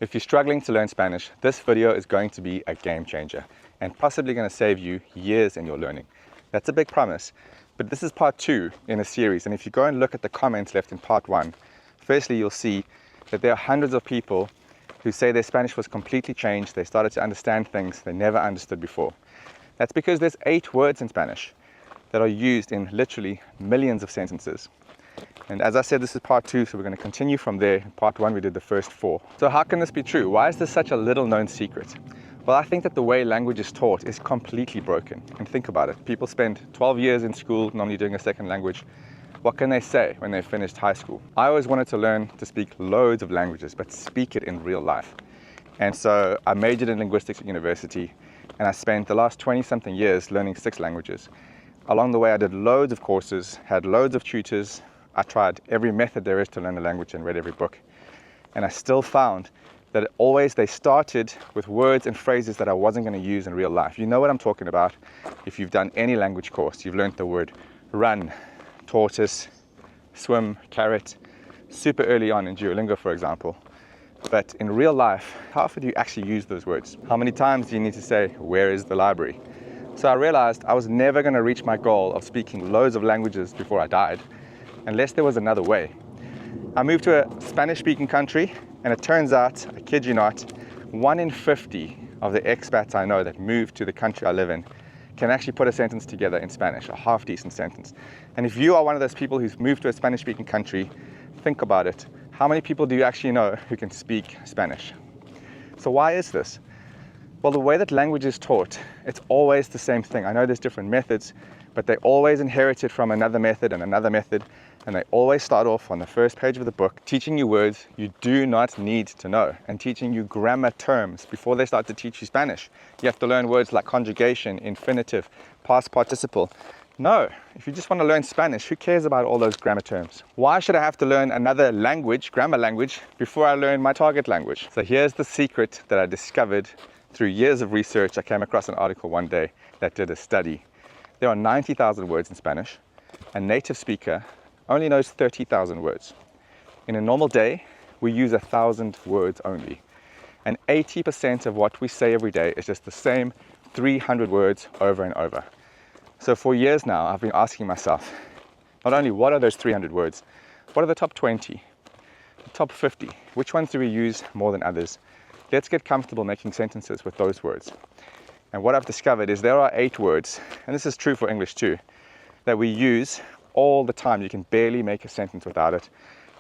If you're struggling to learn Spanish, this video is going to be a game changer and possibly going to save you years in your learning. That's a big promise, but this is part 2 in a series, and if you go and look at the comments left in part 1, firstly you'll see that there are hundreds of people who say their Spanish was completely changed. They started to understand things they never understood before. That's because there's 8 words in Spanish that are used in literally millions of sentences. And as I said, this is part 2, so we're going to continue from there. In part 1, we did the first 4. So how can this be true? Why is this such a little known secret? Well, I think that the way language is taught is completely broken. And think about it. People spend 12 years in school normally doing a second language. What can they say when they've finished high school? I always wanted to learn to speak loads of languages, but speak it in real life. And so I majored in linguistics at university, and I spent the last 20-something years learning 6 languages. Along the way, I did loads of courses, had loads of tutors. I tried every method there is to learn a language and read every book. And I still found that always they started with words and phrases that I wasn't going to use in real life. You know what I'm talking about. If you've done any language course, you've learned the word run, tortoise, swim, carrot, super early on in Duolingo, for example. But in real life, how often do you actually use those words? How many times do you need to say, where is the library? So I realized I was never going to reach my goal of speaking loads of languages before I died, unless there was another way. I moved to a Spanish-speaking country, and it turns out, I kid you not, 1 in 50 of the expats I know that moved to the country I live in can actually put a sentence together in Spanish, a half-decent sentence. And if you are one of those people who's moved to a Spanish-speaking country, think about it. How many people do you actually know who can speak Spanish? So why is this? Well, the way that language is taught, it's always the same thing. I know there's different methods, but they always inherit it from another method and another method, and they always start off on the first page of the book teaching you words you do not need to know and teaching you grammar terms before they start to teach you Spanish. You have to learn words like conjugation, infinitive, past participle. No, if you just want to learn Spanish, who cares about all those grammar terms? Why should I have to learn another language, grammar language, before I learn my target language? So here's the secret that I discovered through years of research. I came across an article one day that did a study. There are 90,000 words in Spanish. A native speaker only knows 30,000 words. In a normal day, we use 1,000 words only. And 80% of what we say every day is just the same 300 words over and over. So for years now, I've been asking myself, not only what are those 300 words, what are the top 20, the top 50? Which ones do we use more than others? Let's get comfortable making sentences with those words. And what I've discovered is there are 8 words, and this is true for English too, that we use all the time. You can barely make a sentence without it.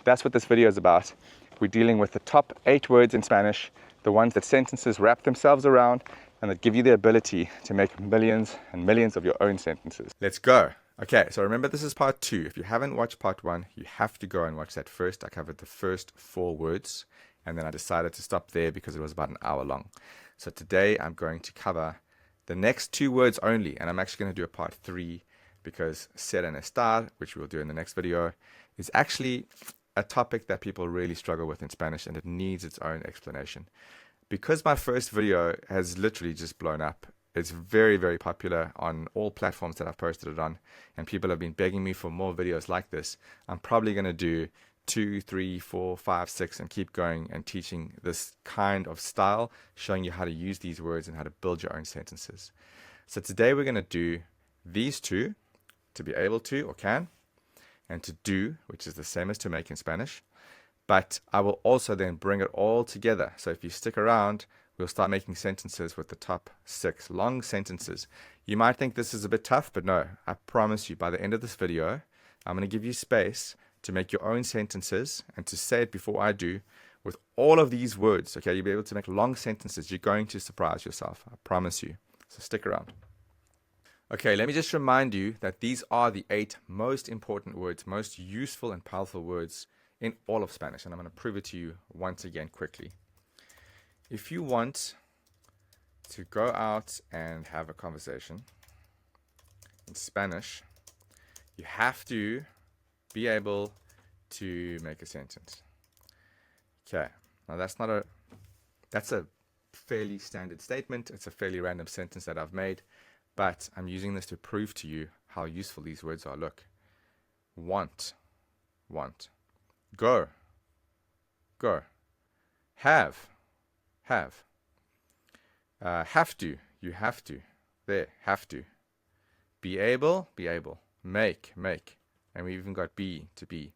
That's what this video is about. We're dealing with the top 8 words in Spanish, the ones that sentences wrap themselves around and that give you the ability to make millions and millions of your own sentences. Let's go. Okay, so remember this is part 2. If you haven't watched part 1, you have to go and watch that first. I covered the first 4 words, and then I decided to stop there because it was about an hour long. So today I'm going to cover the next 2 words only, and I'm actually going to do a part 3 because ser and estar, which we'll do in the next video, is actually a topic that people really struggle with in Spanish, and it needs its own explanation. Because my first video has literally just blown up, it's very, very popular on all platforms that I've posted it on, and people have been begging me for more videos like this. I'm probably going to do 2, 3, 4, 5, 6 and keep going and teaching this kind of style, showing you how to use these words and how to build your own sentences. So today we're going to do these 2, to be able to or can, and to do, which is the same as to make in Spanish. But I will also then bring it all together. So if you stick around, we'll start making sentences with the top 6 long sentences. You might think this is a bit tough, but no, I promise you by the end of this video, I'm going to give you space to make your own sentences and to say it before I do with all of these words. Okay, you'll be able to make long sentences. You're going to surprise yourself. I promise you. So stick around. Okay, let me just remind you that these are the 8 most important words, most useful and powerful words in all of Spanish. And I'm going to prove it to you once again quickly. If you want to go out and have a conversation in Spanish, you have to be able to make a sentence. Okay, now that's a fairly standard statement. It's a fairly random sentence that I've made, but I'm using this to prove to you how useful these words are. Look, want, go, have, have. Have to, you have to. There, have to. Be able, be able. Make, make. And we even got be, to be.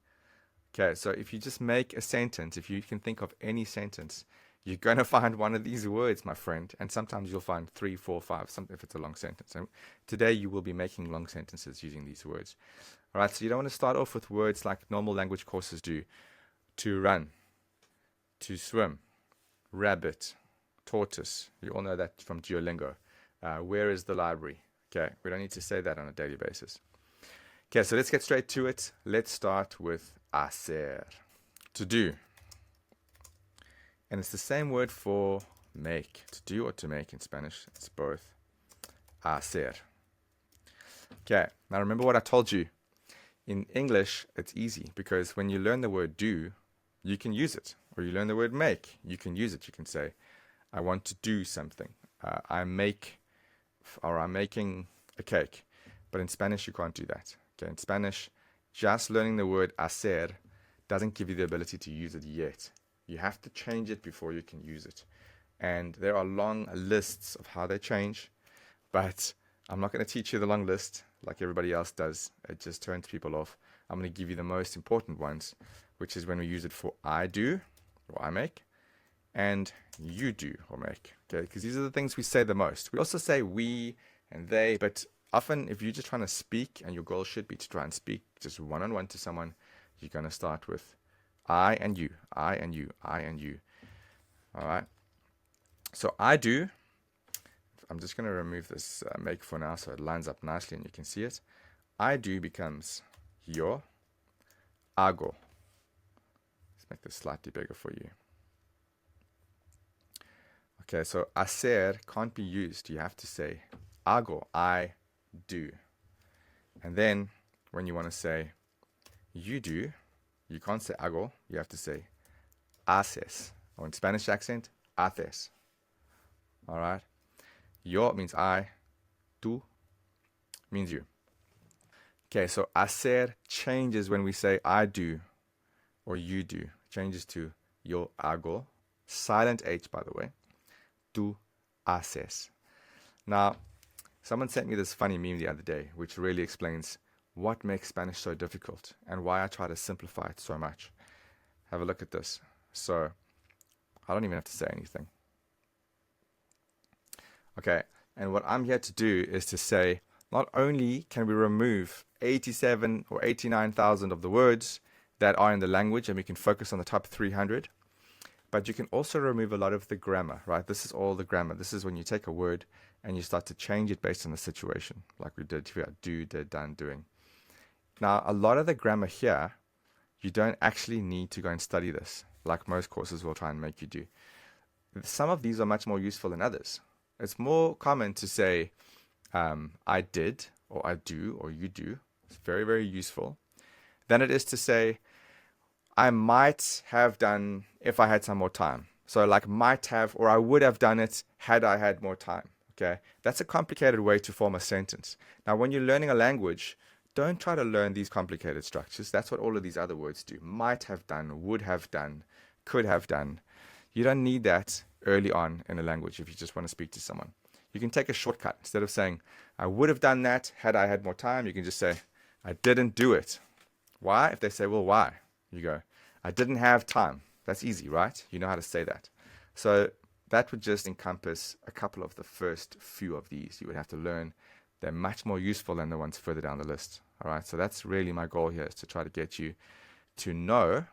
Okay, so if you just make a sentence, if you can think of any sentence, you're going to find one of these words, my friend. And sometimes you'll find 3, 4, 5, something if it's a long sentence. And today you will be making long sentences using these words. All right, so you don't want to start off with words like normal language courses do. To run, to swim, rabbit, tortoise. You all know that from Duolingo. Where is the library? Okay, we don't need to say that on a daily basis. Okay, so let's get straight to it. Let's start with hacer, to do. And it's the same word for make, to do or to make in Spanish. It's both. Hacer. Okay, now remember what I told you. In English, it's easy because when you learn the word do, you can use it. Or you learn the word make, you can use it. You can say, I want to do something. I'm making a cake. But in Spanish, you can't do that. Okay, in Spanish, just learning the word hacer doesn't give you the ability to use it yet. You have to change it before you can use it. And there are long lists of how they change, but I'm not going to teach you the long list like everybody else does. It just turns people off. I'm going to give you the most important ones, which is when we use it for I do, or I make, and you do, or make. Okay, because these are the things we say the most. We also say we and they, but often if you're just trying to speak, and your goal should be to try and speak just one-on-one to someone, you're going to start with I and you, I and you, I and you. All right. So I do. I'm just going to remove this make for now so it lines up nicely and you can see it. I do becomes yo hago. Let's make this slightly bigger for you. Okay, so hacer can't be used. You have to say hago, I do. And then when you want to say you do, you can't say hago. You have to say haces. Or in Spanish accent, haces. All right. Yo means I. Tú means you. Okay, so hacer changes when we say I do or you do. It changes to yo hago. Silent H, by the way. Tú haces. Now, someone sent me this funny meme the other day, which really explains what makes Spanish so difficult and why I try to simplify it so much. Have a look at this. So, I don't even have to say anything. Okay, and what I'm here to do is to say, not only can we remove 87 or 89,000 of the words that are in the language, and we can focus on the top 300, but you can also remove a lot of the grammar, right? This is all the grammar. This is when you take a word and you start to change it based on the situation, like we did here, do, did, done, doing. Now, a lot of the grammar here, you don't actually need to go and study this, like most courses will try and make you do. Some of these are much more useful than others. It's more common to say, I did, or I do, or you do. It's very, very useful. Than it is to say, I might have done if I had some more time. So like might have, or I would have done it had I had more time. Okay, that's a complicated way to form a sentence. Now, when you're learning a language, don't try to learn these complicated structures. That's what all of these other words do. Might have done, would have done, could have done. You don't need that early on in a language if you just want to speak to someone. You can take a shortcut. Instead of saying, I would have done that had I had more time, you can just say, I didn't do it. Why? If they say, well, why? You go, I didn't have time. That's easy, right? You know how to say that. So that would just encompass a couple of the first few of these. You would have to learn. They're much more useful than the ones further down the list. All right, so that's really my goal here, is to try to get you to know,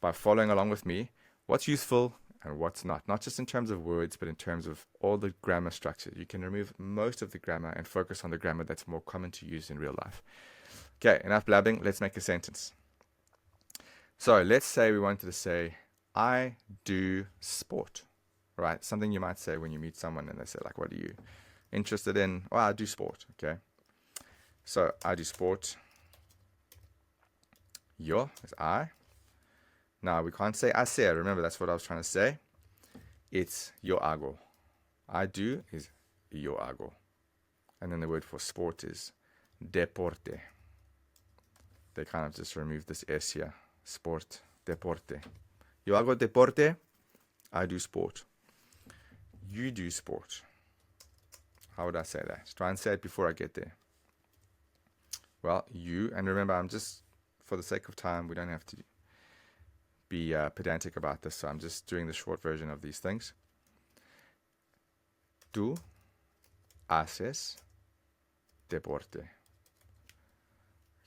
by following along with me, what's useful and what's not. Not just in terms of words, but in terms of all the grammar structure. You can remove most of the grammar and focus on the grammar that's more common to use in real life. Okay, enough blabbing. Let's make a sentence. So let's say we wanted to say, I do sport. Right? Something you might say when you meet someone and they say, like, what are you interested in? Well, I do sport. Okay. So I do sport. Yo is I. Now we can't say hacer. Remember, that's what I was trying to say. It's yo hago. I do is yo hago. And then the word for sport is deporte. They kind of just removed this S here. Sport, deporte. Yo hago deporte. I do sport. you do sport. How would I say that? Try and say it before I get there. Well, you, and remember, I'm just, for the sake of time, we don't have to be pedantic about this, so I'm just doing the short version of these things. Tú haces deporte.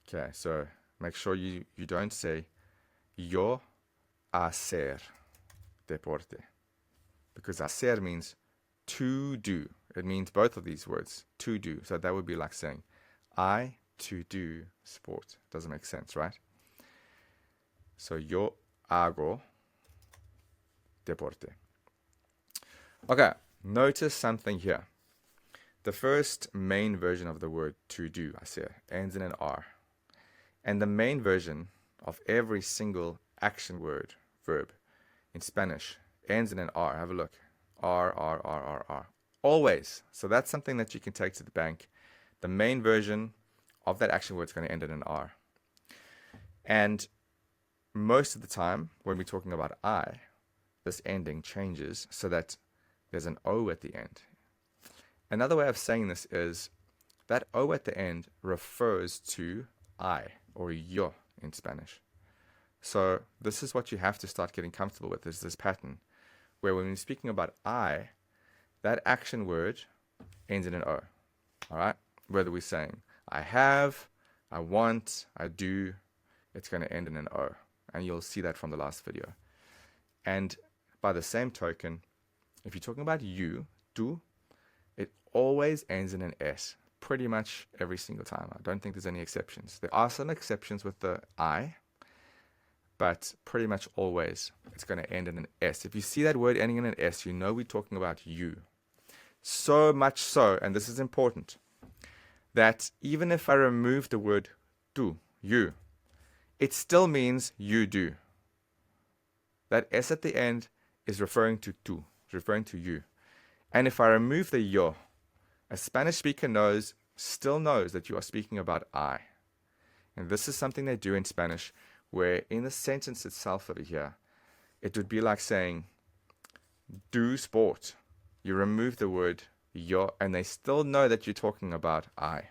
Okay, so make sure you don't say yo hacer deporte, because hacer means to do. It means both of these words, to do. So that would be like saying I to do sport. Doesn't make sense, right? So yo hago deporte. Okay, notice something here. The first main version of the word to do, hacer, ends in an R. And the main version of every single action word, verb, in Spanish ends in an R. Have a look. R, R, R, R, R. Always. So that's something that you can take to the bank. The main version of that action word is going to end in an R. And most of the time, when we're talking about I, this ending changes so that there's an O at the end. Another way of saying this is that O at the end refers to I, or yo in Spanish. So this is what you have to start getting comfortable with, is this pattern, where when we're speaking about I, that action word ends in an O. All right? Whether we're saying I have, I want, I do, it's going to end in an O. And you'll see that from the last video. And by the same token, if you're talking about you, tú, it always ends in an S. Pretty much every single time. I don't think there's any exceptions. There are some exceptions with the I, but pretty much always it's going to end in an S. If you see that word ending in an S, you know we're talking about you. So much so, and this is important, that even if I remove the word tú, you, it still means you do. That S at the end is referring to tú, it's referring to you. And if I remove the yo, a Spanish speaker still knows that you are speaking about I. And this is something they do in Spanish, where in the sentence itself over here, it would be like saying, do sport. You remove the word yo, and they still know that you're talking about I.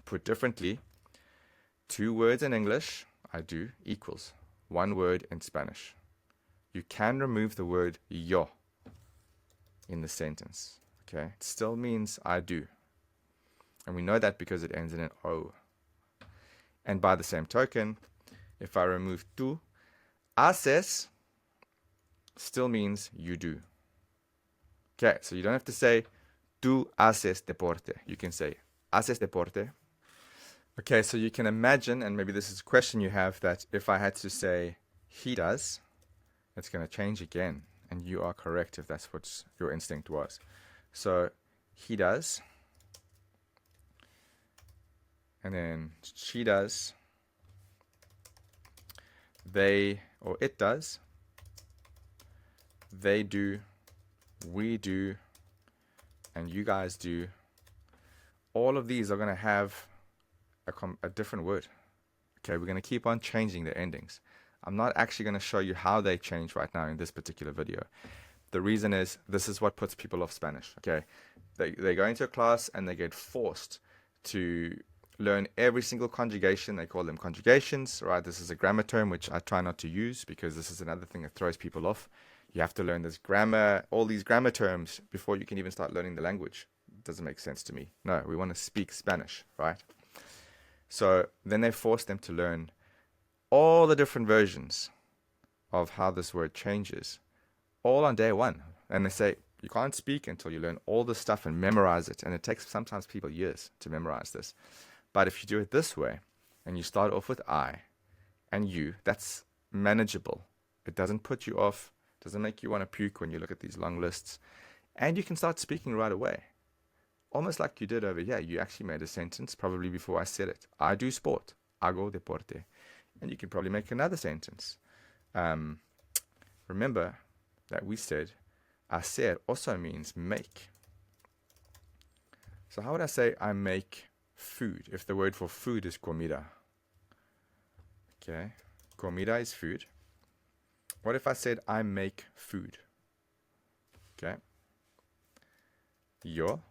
Put differently, 2 words in English, I do, equals 1 word in Spanish. You can remove the word yo in the sentence. Okay, it still means I do. And we know that because it ends in an O. And by the same token, if I remove tú, haces still means you do. Okay, so you don't have to say tú haces deporte. You can say haces deporte. Okay, so you can imagine, and maybe this is a question you have, that if I had to say he does, it's going to change again. And you are correct if that's what your instinct was. So he does, and then she does, they or it does, they do, we do, and you guys do. All of these are going to have a different word. Okay, we're going to keep on changing the endings. I'm not actually going to show you how they change right now in this particular video. The reason is this is what puts people off Spanish. Okay, they go into a class and they get forced to learn every single conjugation. They call them conjugations, right? This is a grammar term which I try not to use because this is another thing that throws people off. You have to learn this grammar, all these grammar terms before you can even start learning the language. It doesn't make sense to me. No, we want to speak Spanish, right? So then they force them to learn all the different versions of how this word changes, all on day 1. And they say, you can't speak until you learn all this stuff and memorize it. And it takes sometimes people years to memorize this. But if you do it this way, and you start off with I and you, that's manageable. It doesn't put you off, doesn't make you want to puke when you look at these long lists. And you can start speaking right away. Almost like you did over here. You actually made a sentence probably before I said it. I do sport. Hago deporte. And you can probably make another sentence. Remember that we said hacer also means make. So how would I say I make food if the word for food is comida? Okay, comida is food. What if I said I make food? Okay, Yo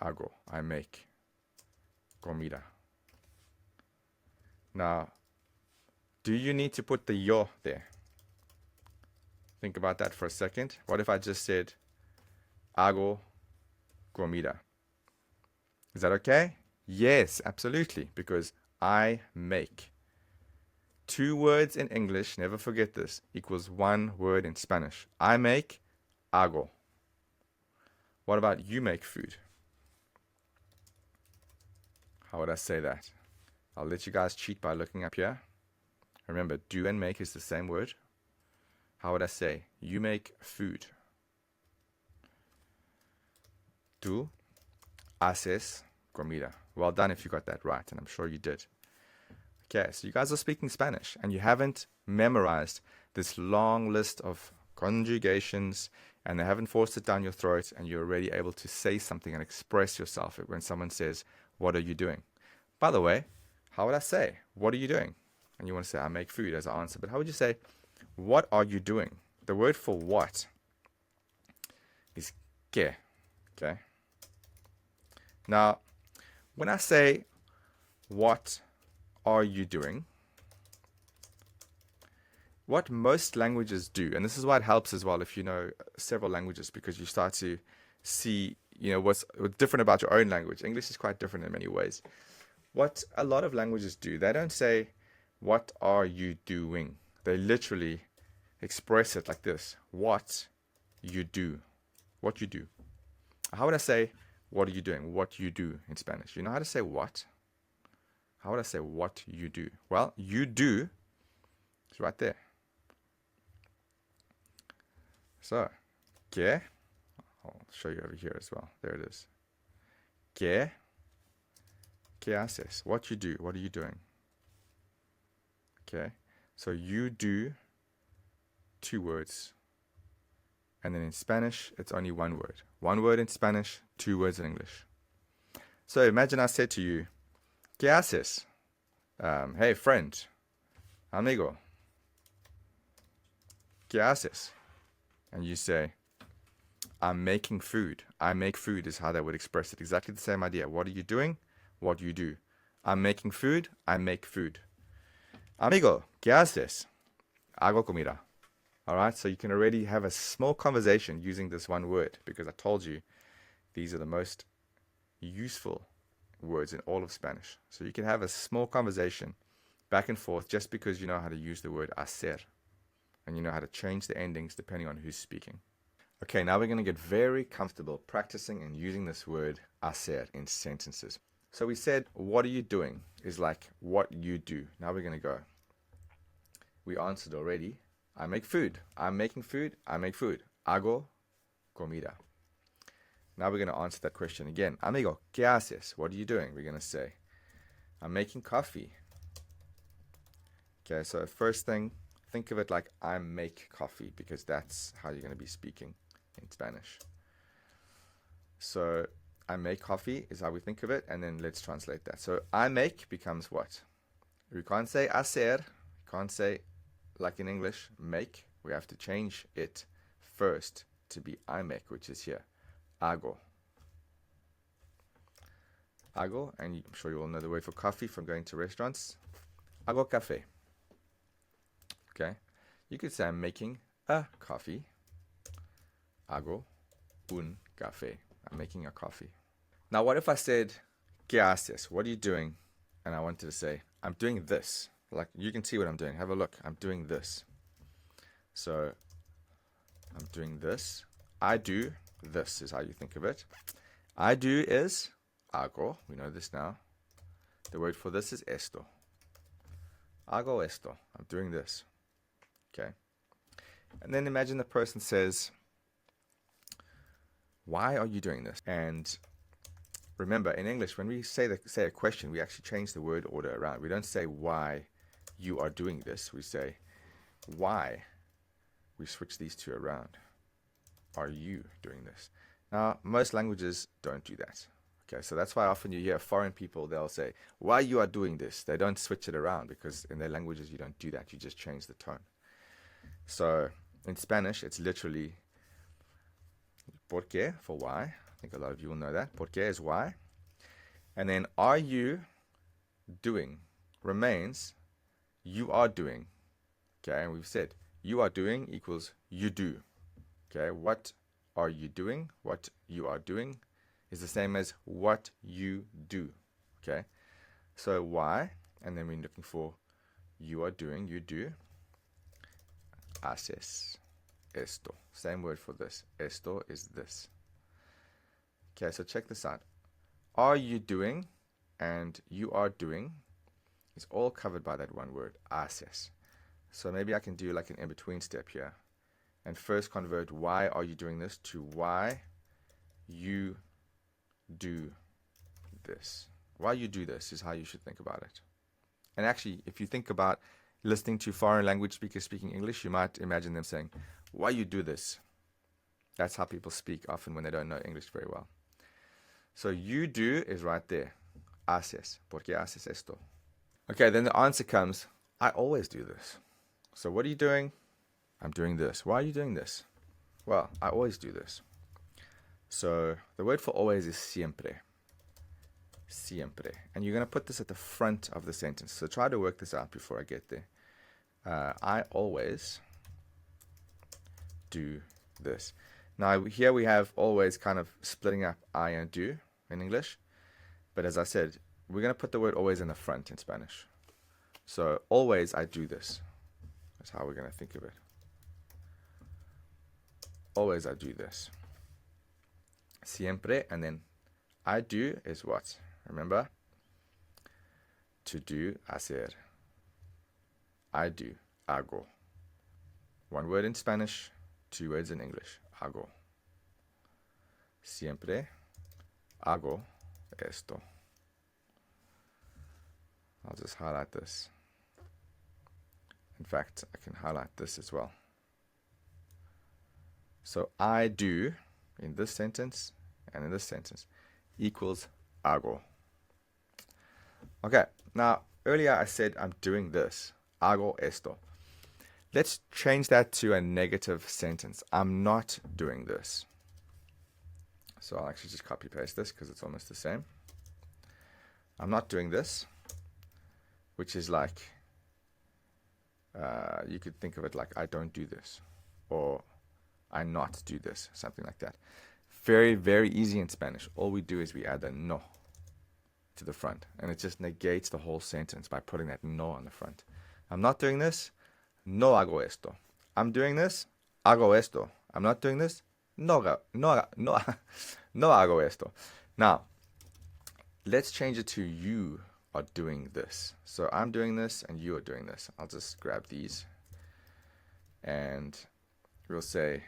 hago. I make comida. Now, do you need to put the yo there? Think about that for a second. What if I just said hago comida? Is that okay? Yes, absolutely, because I make. 2 words in English, never forget this, equals 1 word in Spanish. I make, hago. What about you make food? How would I say that? I'll let you guys cheat by looking up here. Remember, do and make is the same word. How would I say, you make food? Tú haces comida. Well done if you got that right, and I'm sure you did. Okay, so you guys are speaking Spanish, and you haven't memorized this long list of conjugations, and they haven't forced it down your throat, and you're already able to say something and express yourself when someone says, what are you doing? By the way, how would I say, what are you doing? And you want to say, I make food as an answer, but how would you say, what are you doing? The word for what is que, okay? Now, when I say, what are you doing? What most languages do, and this is why it helps as well if you know several languages, because you start to see, what's different about your own language. English is quite different in many ways. What a lot of languages do, they don't say, what are you doing? They literally express it like this. What you do. What you do. How would I say, what are you doing? What you do in Spanish. You know how to say what? How would I say what you do? Well, you do is right there. So, que, I'll show you over here as well. There it is. Que haces? What you do. What are you doing? Okay. So you do 2 words. And then in Spanish, it's only 1 word. 1 word in Spanish, 2 words in English. So imagine I said to you, ¿Qué haces? Hey, friend. Amigo. ¿Qué haces? And you say, I'm making food. I make food is how they would express it. Exactly the same idea. What are you doing? What you do. I'm making food. I make food. Amigo, ¿qué haces? Hago comida. All right, so you can already have a small conversation using this 1 word, because I told you these are the most useful words in all of Spanish. So you can have a small conversation back and forth just because you know how to use the word hacer, and you know how to change the endings depending on who's speaking. Okay, now we're going to get very comfortable practicing and using this word hacer in sentences. So we said, what are you doing? Is like what you do. Now we're going to go. We answered already. I make food. I'm making food. I make food. Hago comida. Now we're going to answer that question again. Amigo, ¿qué haces? What are you doing? We're going to say, I'm making coffee. Okay, so first thing, think of it like I make coffee, because that's how you're going to be speaking in Spanish. So I make coffee is how we think of it, and then let's translate that. So I make becomes what? We can't say hacer. We can't say, like in English, make. We have to change it first to be I make, which is here. Hago. Hago, and I'm sure you all know the word for coffee from going to restaurants. Hago café. Okay. You could say I'm making a coffee. Hago un café. I'm making a coffee. Now, what if I said, ¿Qué haces? What are you doing? And I wanted to say, I'm doing this. Like, you can see what I'm doing. Have a look. I'm doing this. So, I'm doing this. I do this is how you think of it. I do is hago. We know this now. The word for this is esto. Hago esto. I'm doing this. Okay. And then imagine the person says, why are you doing this? And remember, in English, when we say a question, we actually change the word order around. We don't say why you are doing this. We say why. We switch these 2 around. Are you doing this? Now, most languages don't do that. Okay, so that's why often you hear foreign people, they'll say, why you are doing this? They don't switch it around, because in their languages you don't do that. You just change the tone. So in Spanish, it's literally por qué for why. I think a lot of you will know that. Por qué is why. And then are you doing remains you are doing. Okay, and we've said you are doing equals you do. Okay, what are you doing? What you are doing is the same as what you do. Okay, so why, and then we're looking for you are doing, you do. Haces esto. Same word for this. Esto is this. Okay, so check this out. Are you doing and you are doing is all covered by that one word, haces. So maybe I can do like an in-between step here and first convert why are you doing this to why you do this. Why you do this is how you should think about it. And actually, if you think about listening to foreign language speakers speaking English, you might imagine them saying, why you do this? That's how people speak often when they don't know English very well. So you do is right there. Haces. ¿Por qué haces esto? Okay, then the answer comes, I always do this. So what are you doing? I'm doing this. Why are you doing this? Well, I always do this. So the word for always is siempre. Siempre. And you're going to put this at the front of the sentence. So try to work this out before I get there. I always do this. Now here we have always kind of splitting up I and do in English. But as I said, we're going to put the word always in the front in Spanish. So always I do this. That's how we're going to think of it. Always I do this. Siempre, and then I do is what? Remember? To do, hacer. I do, hago. One word in Spanish, two words in English, hago. Siempre hago esto. I'll just highlight this. In fact, I can highlight this as well. So I do in this sentence and in this sentence equals hago. Okay, now earlier I said I'm doing this. Hago esto. Let's change that to a negative sentence. I'm not doing this. So I'll actually just copy paste this because it's almost the same. I'm not doing this, which is like, you could think of it like I don't do this, or I not do this, something like that. Very, very easy in Spanish. All we do is we add a no to the front, and it just negates the whole sentence by putting that no on the front. I'm not doing this, no hago esto. I'm doing this, hago esto. I'm not doing this, no hago esto. Now, let's change it to you are doing this. So I'm doing this and you are doing this. I'll just grab these and we'll say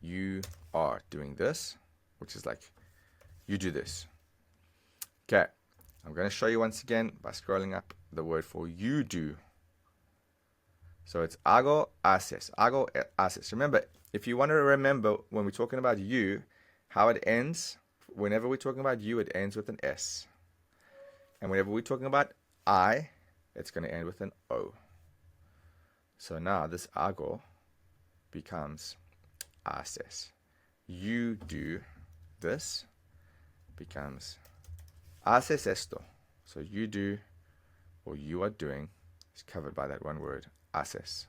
you are doing this, which is like you do this. Okay, I'm going to show you once again by scrolling up the word for you do. So it's hago, haces. Hago, haces. Remember, if you want to remember when we're talking about you, how it ends, whenever we're talking about you, it ends with an S. And whenever we're talking about I, it's going to end with an O. So now this hago becomes haces. You do this becomes haces esto. So you do or you are doing is covered by that one word, haces.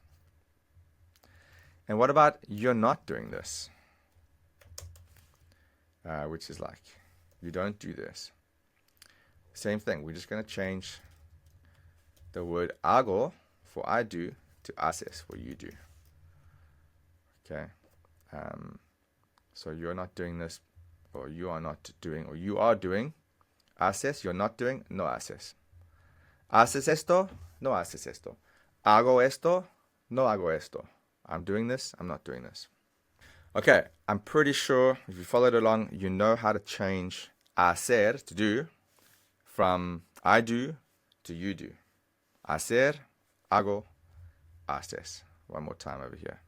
And what about you're not doing this? Which is like, you don't do this. Same thing, we're just going to change the word hago for I do to haces for you do. Okay. So you're not doing this, or you are not doing, or you are doing. Haces, you're not doing, no haces. Haces esto, no haces esto. Hago esto, no hago esto. I'm doing this, I'm not doing this. Okay, I'm pretty sure if you followed along, you know how to change hacer, to do, from I do to you do. Hacer, hago, haces. One more time over here.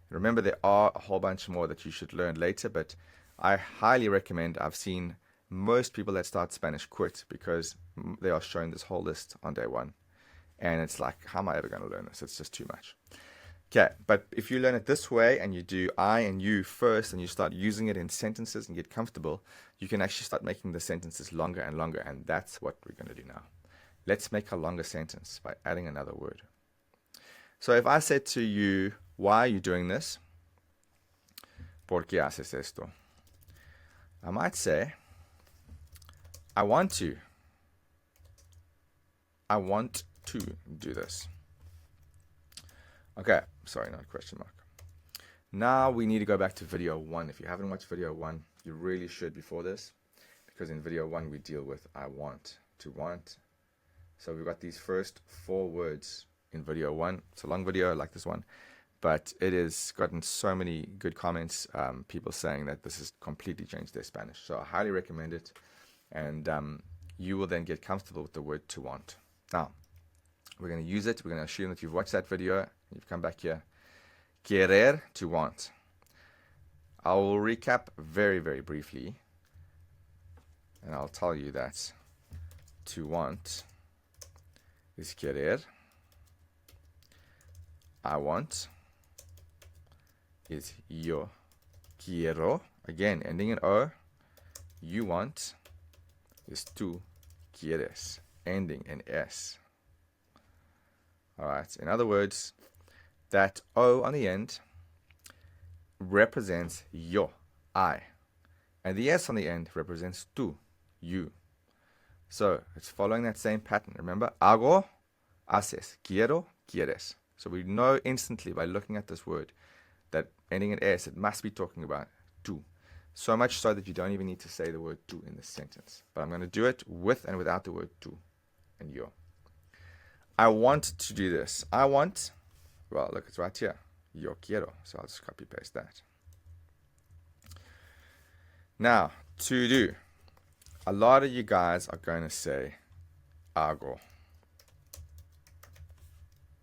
Remember, there are a whole bunch more that you should learn later, but I highly recommend, I've seen most people that start Spanish quit because they are shown this whole list on day one. And it's like, how am I ever going to learn this? It's just too much. Okay, but if you learn it this way and you do I and you first and you start using it in sentences and get comfortable, you can actually start making the sentences longer and longer, and that's what we're going to do now. Let's make a longer sentence by adding another word. So if I said to you, why are you doing this? ¿Por qué haces esto? I might say, I want to. I want to do this. Okay, sorry, not a question mark. Now we need to go back to video 1. If you haven't watched video 1, you really should before this, because in video 1 we deal with I want, to want. So we've got these first 4 words in video 1. It's a long video like this one, but it has gotten so many good comments, people saying that this has completely changed their Spanish. So I highly recommend it, and you will then get comfortable with the word to want. Now, we're going to use it. We're going to assume that you've watched that video, you've come back here. Querer, to want. I will recap very, very briefly, and I'll tell you that to want is querer. I want is yo quiero. Again, ending in O. You want is tú quieres, ending in S. All right. In other words, that O on the end represents yo, I. And the S on the end represents tú, you. So it's following that same pattern. Remember, hago, haces, quiero, quieres. So we know instantly by looking at this word that ending in S, it must be talking about tú. So much so that you don't even need to say the word tú in this sentence. But I'm going to do it with and without the word tú and yo. I want to do this. I want, well, look, it's right here. Yo quiero. So I'll just copy paste that. Now, to do. A lot of you guys are going to say hago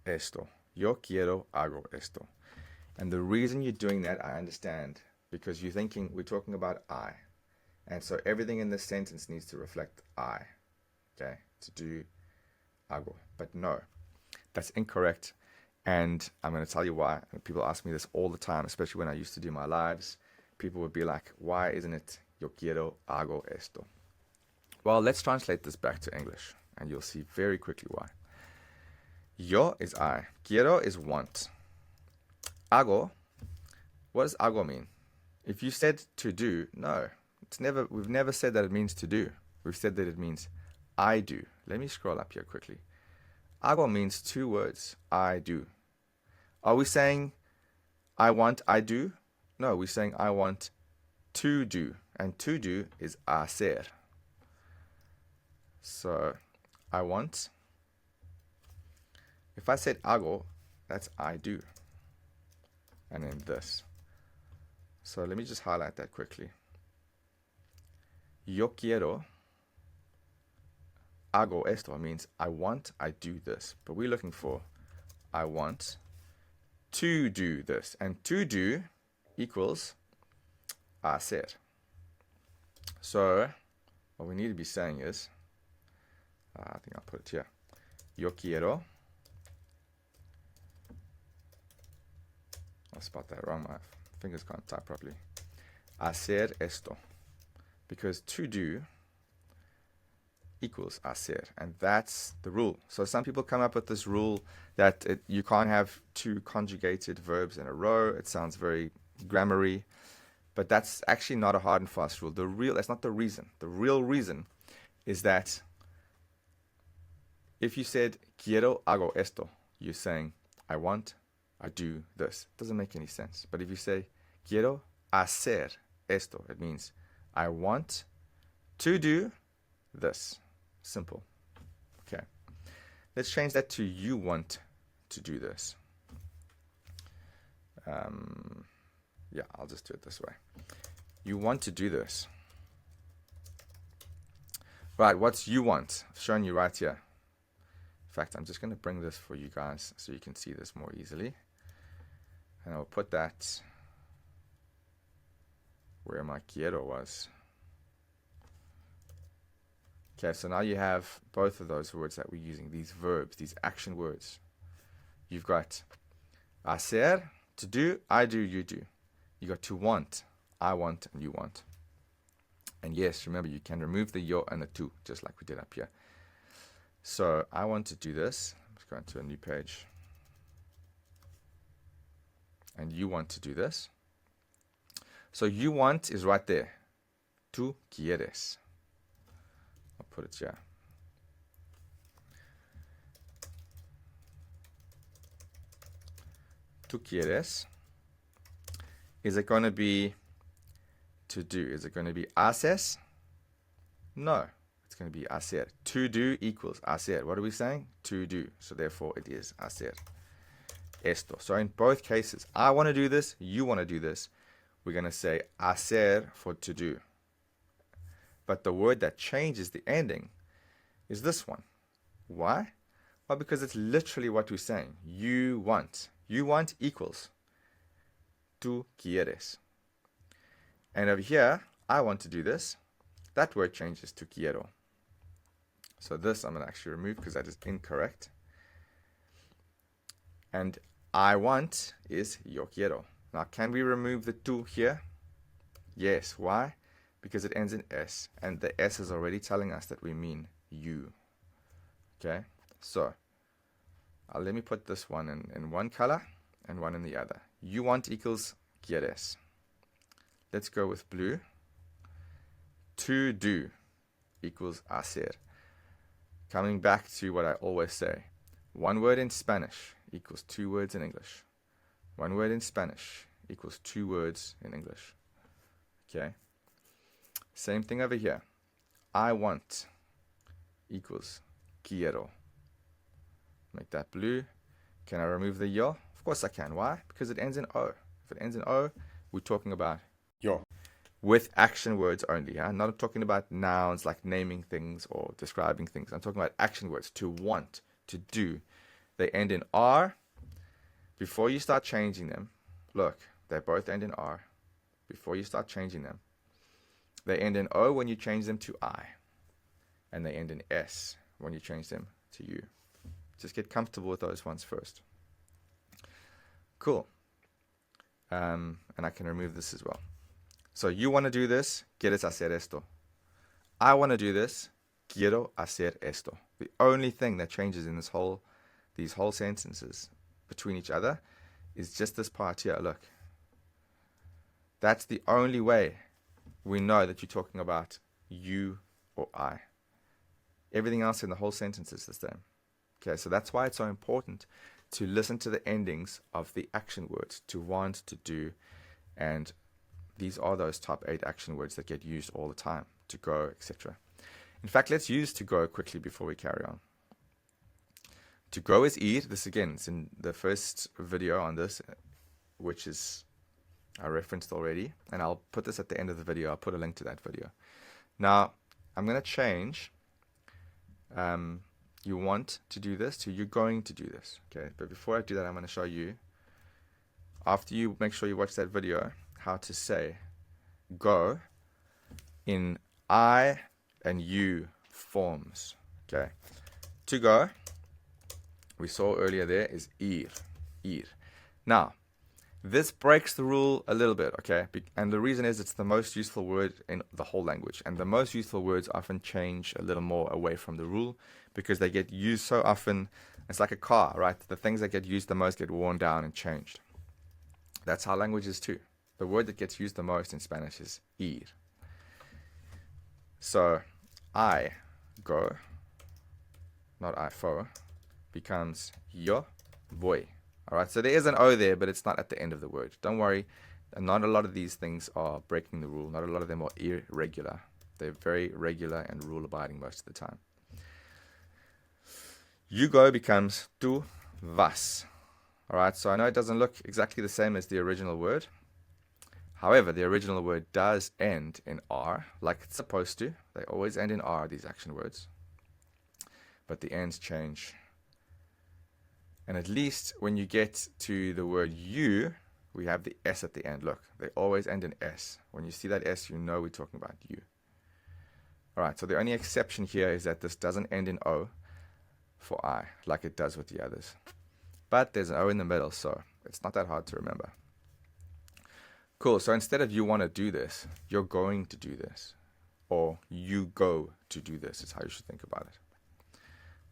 esto. Yo quiero hago esto. And the reason you're doing that, I understand, because you're thinking we're talking about I. And so everything in this sentence needs to reflect I. Okay? To do hago. But no, that's incorrect. And I'm going to tell you why. And people ask me this all the time, especially when I used to do my lives. People would be like, why isn't it yo quiero hago esto? Well, let's translate this back to English, and you'll see very quickly why. Yo is I. Quiero is want. Hago, what does hago mean? If you said to do, no. We've never said that it means to do. We've said that it means I do. Let me scroll up here quickly. Hago means 2 words. I do. Are we saying I want, I do? No, we're saying I want to do. And to do is hacer. So, I want. If I said hago, that's I do. And then this. So let me just highlight that quickly. Yo quiero hago esto means I want, I do this. But we're looking for I want to do this. And to do equals hacer. So what we need to be saying is, I think I'll put it here. Yo quiero. I'll spot that wrong. My fingers can't type properly. Hacer esto. Because to do equals hacer. And that's the rule. So some people come up with this rule that you can't have 2 conjugated verbs in a row. It sounds very grammary. But that's actually not a hard and fast rule. That's not the reason. The real reason is that if you said quiero hago esto, you're saying I want, I do this. It doesn't make any sense. But if you say quiero hacer esto, it means I want to do this. Simple. Okay. Let's change that to you want to do this. Yeah, I'll just do it this way. You want to do this. Right, what's you want? I've shown you right here. In fact, I'm just going to bring this for you guys so you can see this more easily. And I'll put that where my quiero was. Okay, so now you have both of those words that we're using, these verbs, these action words. You've got Hacer, to do, I do, you do. You got to want, I want, and you want. And yes, remember, you can remove the yo and the tu, just like we did up here. So I want to do this. Let's go into a new page. And you want to do this. So you want is right there. Tú quieres. I'll put it here. Tú quieres. Is it going to be to do? Is it going to be haces? No. It's going to be hacer. To do equals hacer. What are we saying? To do. So therefore it is hacer. Esto. So in both cases, I want to do this, you want to do this. We're going to say hacer for to do. But the word that changes the ending is this one. Why? Well, because it's literally what we're saying. You want. You want equals tú quieres. And over here, I want to do this. That word changes to quiero. So this I'm going to actually remove because that is incorrect. And I want is yo quiero. Now, can we remove the tú here? Yes. Why? Because it ends in S. And the S is already telling us that we mean you. Okay? So, let me put this one in one color and one in the other. You want equals quieres. Let's go with blue. To do equals hacer. Coming back to what I always say. One word in Spanish equals two words in English. One word in Spanish equals two words in English. Okay? Same thing over here. I want equals quiero. Make that blue. Can I remove the yo? Of course I can. Why? Because it ends in O. If it ends in O, we're talking about yo. With action words only. I'm not talking about nouns like naming things or describing things. I'm talking about action words. To want, to do. They end in R. Before you start changing them, look, they both end in R. Before you start changing them, they end in O when you change them to I. And they end in S when you change them to you. Just get comfortable with those ones first. Cool. And I can remove this as well. So you want to do this, quieres hacer esto. I want to do this, quiero hacer esto. The only thing that changes in these whole sentences between each other is just this part here. Look. That's the only way we know that you're talking about you or I. Everything else in the whole sentence is the same. Okay, so that's why it's so important to listen to the endings of the action words, to want, to do, and these are those top 8 action words that get used all the time, to go, etc. In fact, let's use to go quickly before we carry on. To go is ir. This again, it's in the first video on this, which is I referenced already, and I'll put this at the end of the video. I'll put a link to that video. Now, I'm going to change you want to do this to you're going to do this. Okay, but before I do that, I'm going to show you, after you make sure you watch that video, how to say go in I and you forms. Okay, to go, we saw earlier there is ir. Now, this breaks the rule a little bit, okay? And the reason is it's the most useful word in the whole language. And the most useful words often change a little more away from the rule because they get used so often. It's like a car, right? The things that get used the most get worn down and changed. That's how language is too. The word that gets used the most in Spanish is ir. So, I go, not I fo, becomes yo voy. Alright, so there is an O there, but it's not at the end of the word. Don't worry, not a lot of these things are breaking the rule. Not a lot of them are irregular. They're very regular and rule-abiding most of the time. You go becomes tú vas. Alright, so I know it doesn't look exactly the same as the original word. However, the original word does end in R, like it's supposed to. They always end in R, these action words. But the ends change. And at least when you get to the word you, we have the S at the end. Look, they always end in S. When you see that S, you know we're talking about you. Alright, so the only exception here is that this doesn't end in O for I, like it does with the others. But there's an O in the middle, so It's not that hard to remember. Cool. So instead of you want to do this, you're going to do this. Or you go to do this is how you should think about it.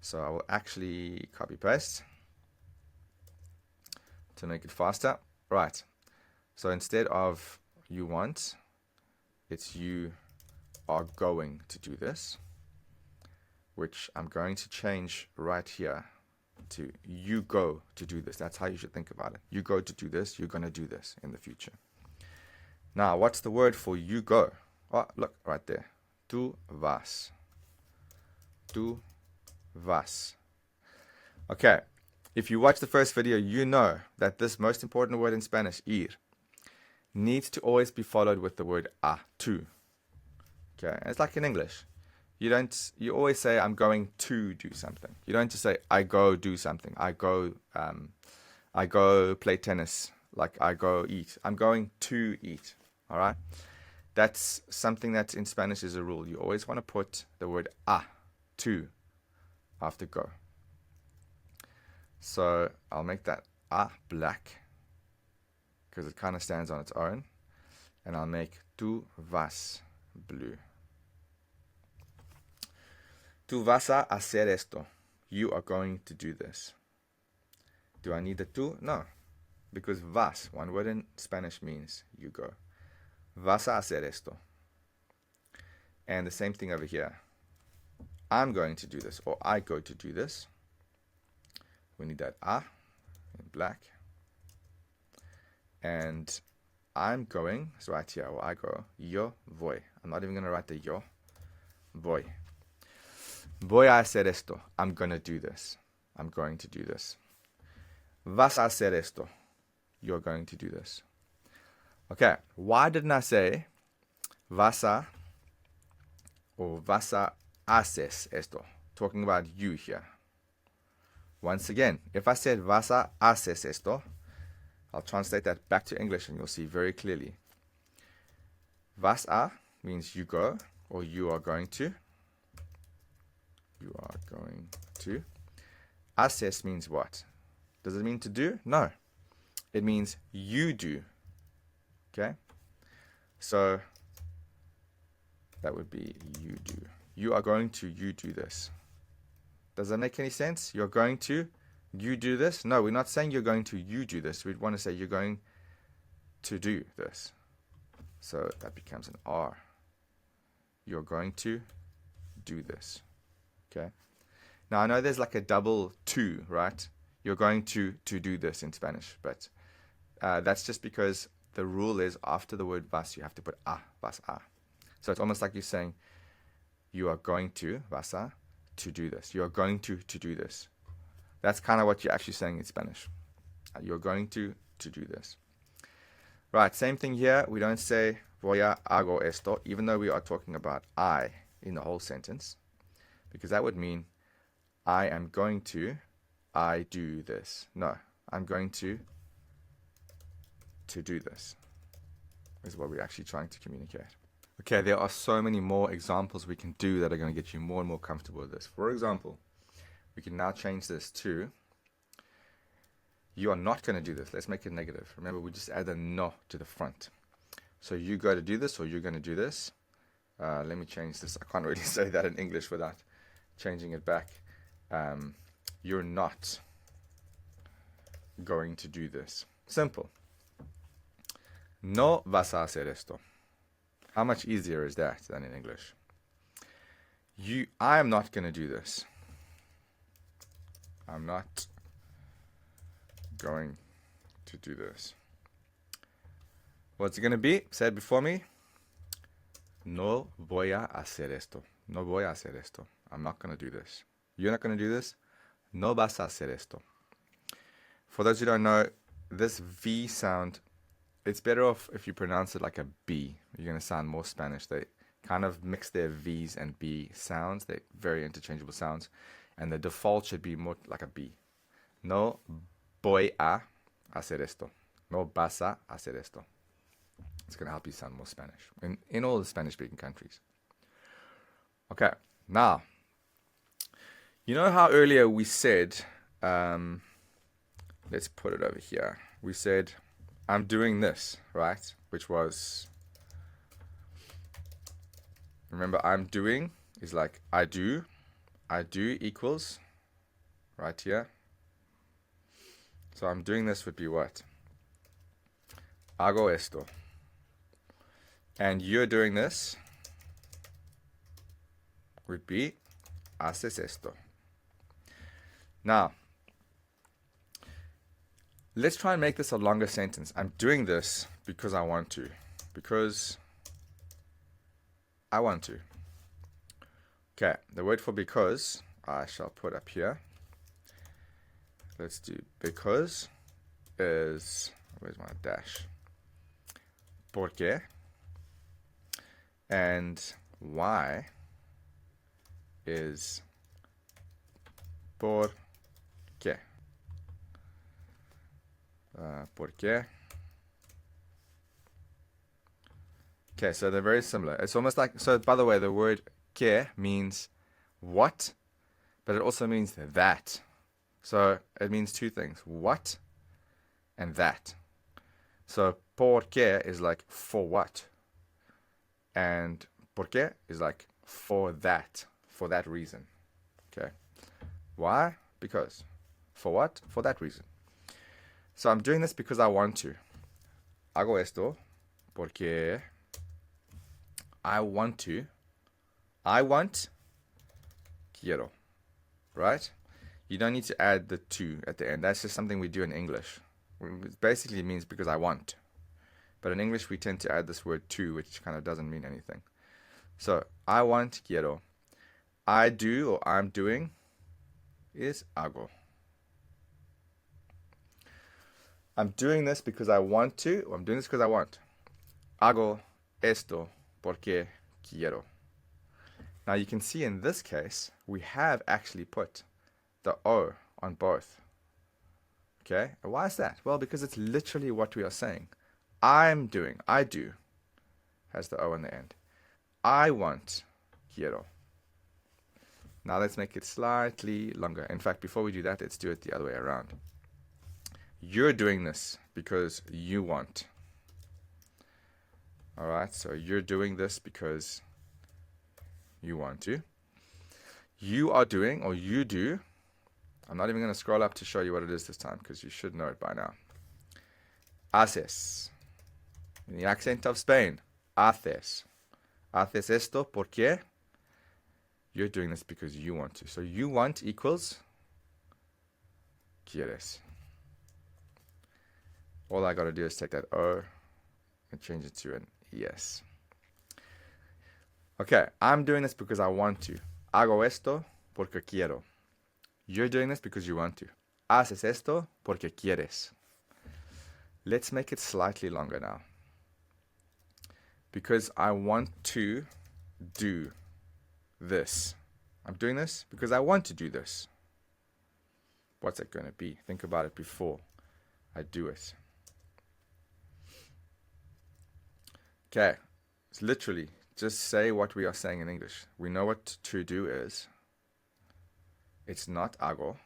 So I will actually copy paste to make it faster. Right. So instead of you want, it's you are going to do this, which I'm going to change right here to you go to do this. That's how you should think about it. You go to do this, you're going to do this in the future. Now, what's the word for you go? Oh, look, right there. Tu vas. Tu vas. Okay, if you watch the first video, you know that this most important word in Spanish, ir, needs to always be followed with the word a, tu. Okay, it's like in English. You always say, I'm going to do something. You don't just say, I go do something. I go play tennis. Like, I go eat. I'm going to eat. All right? That's something that in Spanish is a rule. You always want to put the word a, to, after go. So I'll make that a black, because it kind of stands on its own. And I'll make tu vas blue. Tu vas a hacer esto. You are going to do this. Do I need the tu? No. Because vas, one word in Spanish, means you go. Vas a hacer esto. And the same thing over here. I'm going to do this, or I go to do this. We need that a in black. And I'm going, so right here, or I go, yo voy. I'm not even going to write the yo. Voy. Voy a hacer esto. I'm going to do this. I'm going to do this. Vas a hacer esto. You're going to do this. Okay, why didn't I say vas a or vas a haces esto? Talking about you here. Once again, if I said vas a haces esto, I'll translate that back to English and you'll see very clearly. Vas a means you go, or you are going to. You are going to. Haces means what? Does it mean to do? No. It means you do. Okay? So that would be you do. You are going to, you do this. Does that make any sense? You're going to, you do this? No, we're not saying you're going to, you do this. We'd want to say you're going to do this. So that becomes an R. You're going to do this. Okay. Now I know there's like a double to, right? You're going to do this in Spanish, but that's just because the rule is after the word vas, you have to put a, vas a. So it's almost like you're saying you are going to, vas a, to do this. You are going to do this. That's kind of what you're actually saying in Spanish. You're going to do this. Right, same thing here. We don't say voy a hago esto, even though we are talking about I in the whole sentence. Because that would mean I am going to, I do this. No, I'm going to do this is what we're actually trying to communicate. Okay, there are so many more examples we can do that are going to get you more and more comfortable with this. For example, we can now change this to, you are not going to do this. Let's make it negative. Remember, we just add a no to the front. So you go to do this, or you're going to do this. Let me change this. I can't really say that in English without changing it back. You're not going to do this. Simple. No vas a hacer esto. How much easier is that than in English? I am not going to do this. I'm not going to do this. What's it going to be? Say it before me. No voy a hacer esto. No voy a hacer esto. I'm not going to do this. You're not going to do this. No vas a hacer esto. For those who don't know, this V sound, it's better off if you pronounce it like a B. You're going to sound more Spanish. They kind of mix their V's and B sounds. They're very interchangeable sounds. And the default should be more like a B. No voy a hacer esto. No vas a hacer esto. It's going to help you sound more Spanish in all the Spanish-speaking countries. Okay, now, you know how earlier we said, let's put it over here. we said, I'm doing this, right? Which was, remember, I'm doing is like I do. I do equals right here. So I'm doing this would be what? Hago esto. And you're doing this would be haces esto. Now, let's try and make this a longer sentence. I'm doing this because I want to. Because I want to. Okay, the word for because I shall put up here. Let's do because is, where's my dash? Porque. And why is por qué. Por qué. Okay, so they're very similar. It's almost like, so by the way, the word que means what, but it also means that. So it means two things, what and that. So por qué is like for what, and por qué is like for that reason. Okay. Why? Because. For what? For that reason. So I'm doing this because I want to. Hago esto porque I want to. I want, quiero. Right? You don't need to add the to at the end. That's just something we do in English. It basically means because I want. But in English, we tend to add this word to, which kind of doesn't mean anything. So, I want, quiero. I do or I'm doing is hago. I'm doing this because I want to, or I'm doing this because I want. Hago esto porque quiero. Now you can see in this case, we have actually put the O on both. Okay, and why is that? Well, because it's literally what we are saying. I'm doing, I do, has the O on the end. I want, quiero. Now let's make it slightly longer. In fact, before we do that, let's do it the other way around. You're doing this because you want. Alright, so you're doing this because you want to. You are doing, or you do. I'm not even going to scroll up to show you what it is this time, because you should know it by now. Haces. In the accent of Spain. Haces. Haces esto porque you're doing this because you want to. So you want equals quieres. All I got to do is take that O and change it to an ES. Okay, I'm doing this because I want to. Hago esto porque quiero. You're doing this because you want to. Haces esto porque quieres. Let's make it slightly longer now. Because I want to do this. I'm doing this because I want to do this. What's it going to be? Think about it before I do it. Okay, it's literally just say what we are saying in English. We know what to do is. It's not hago,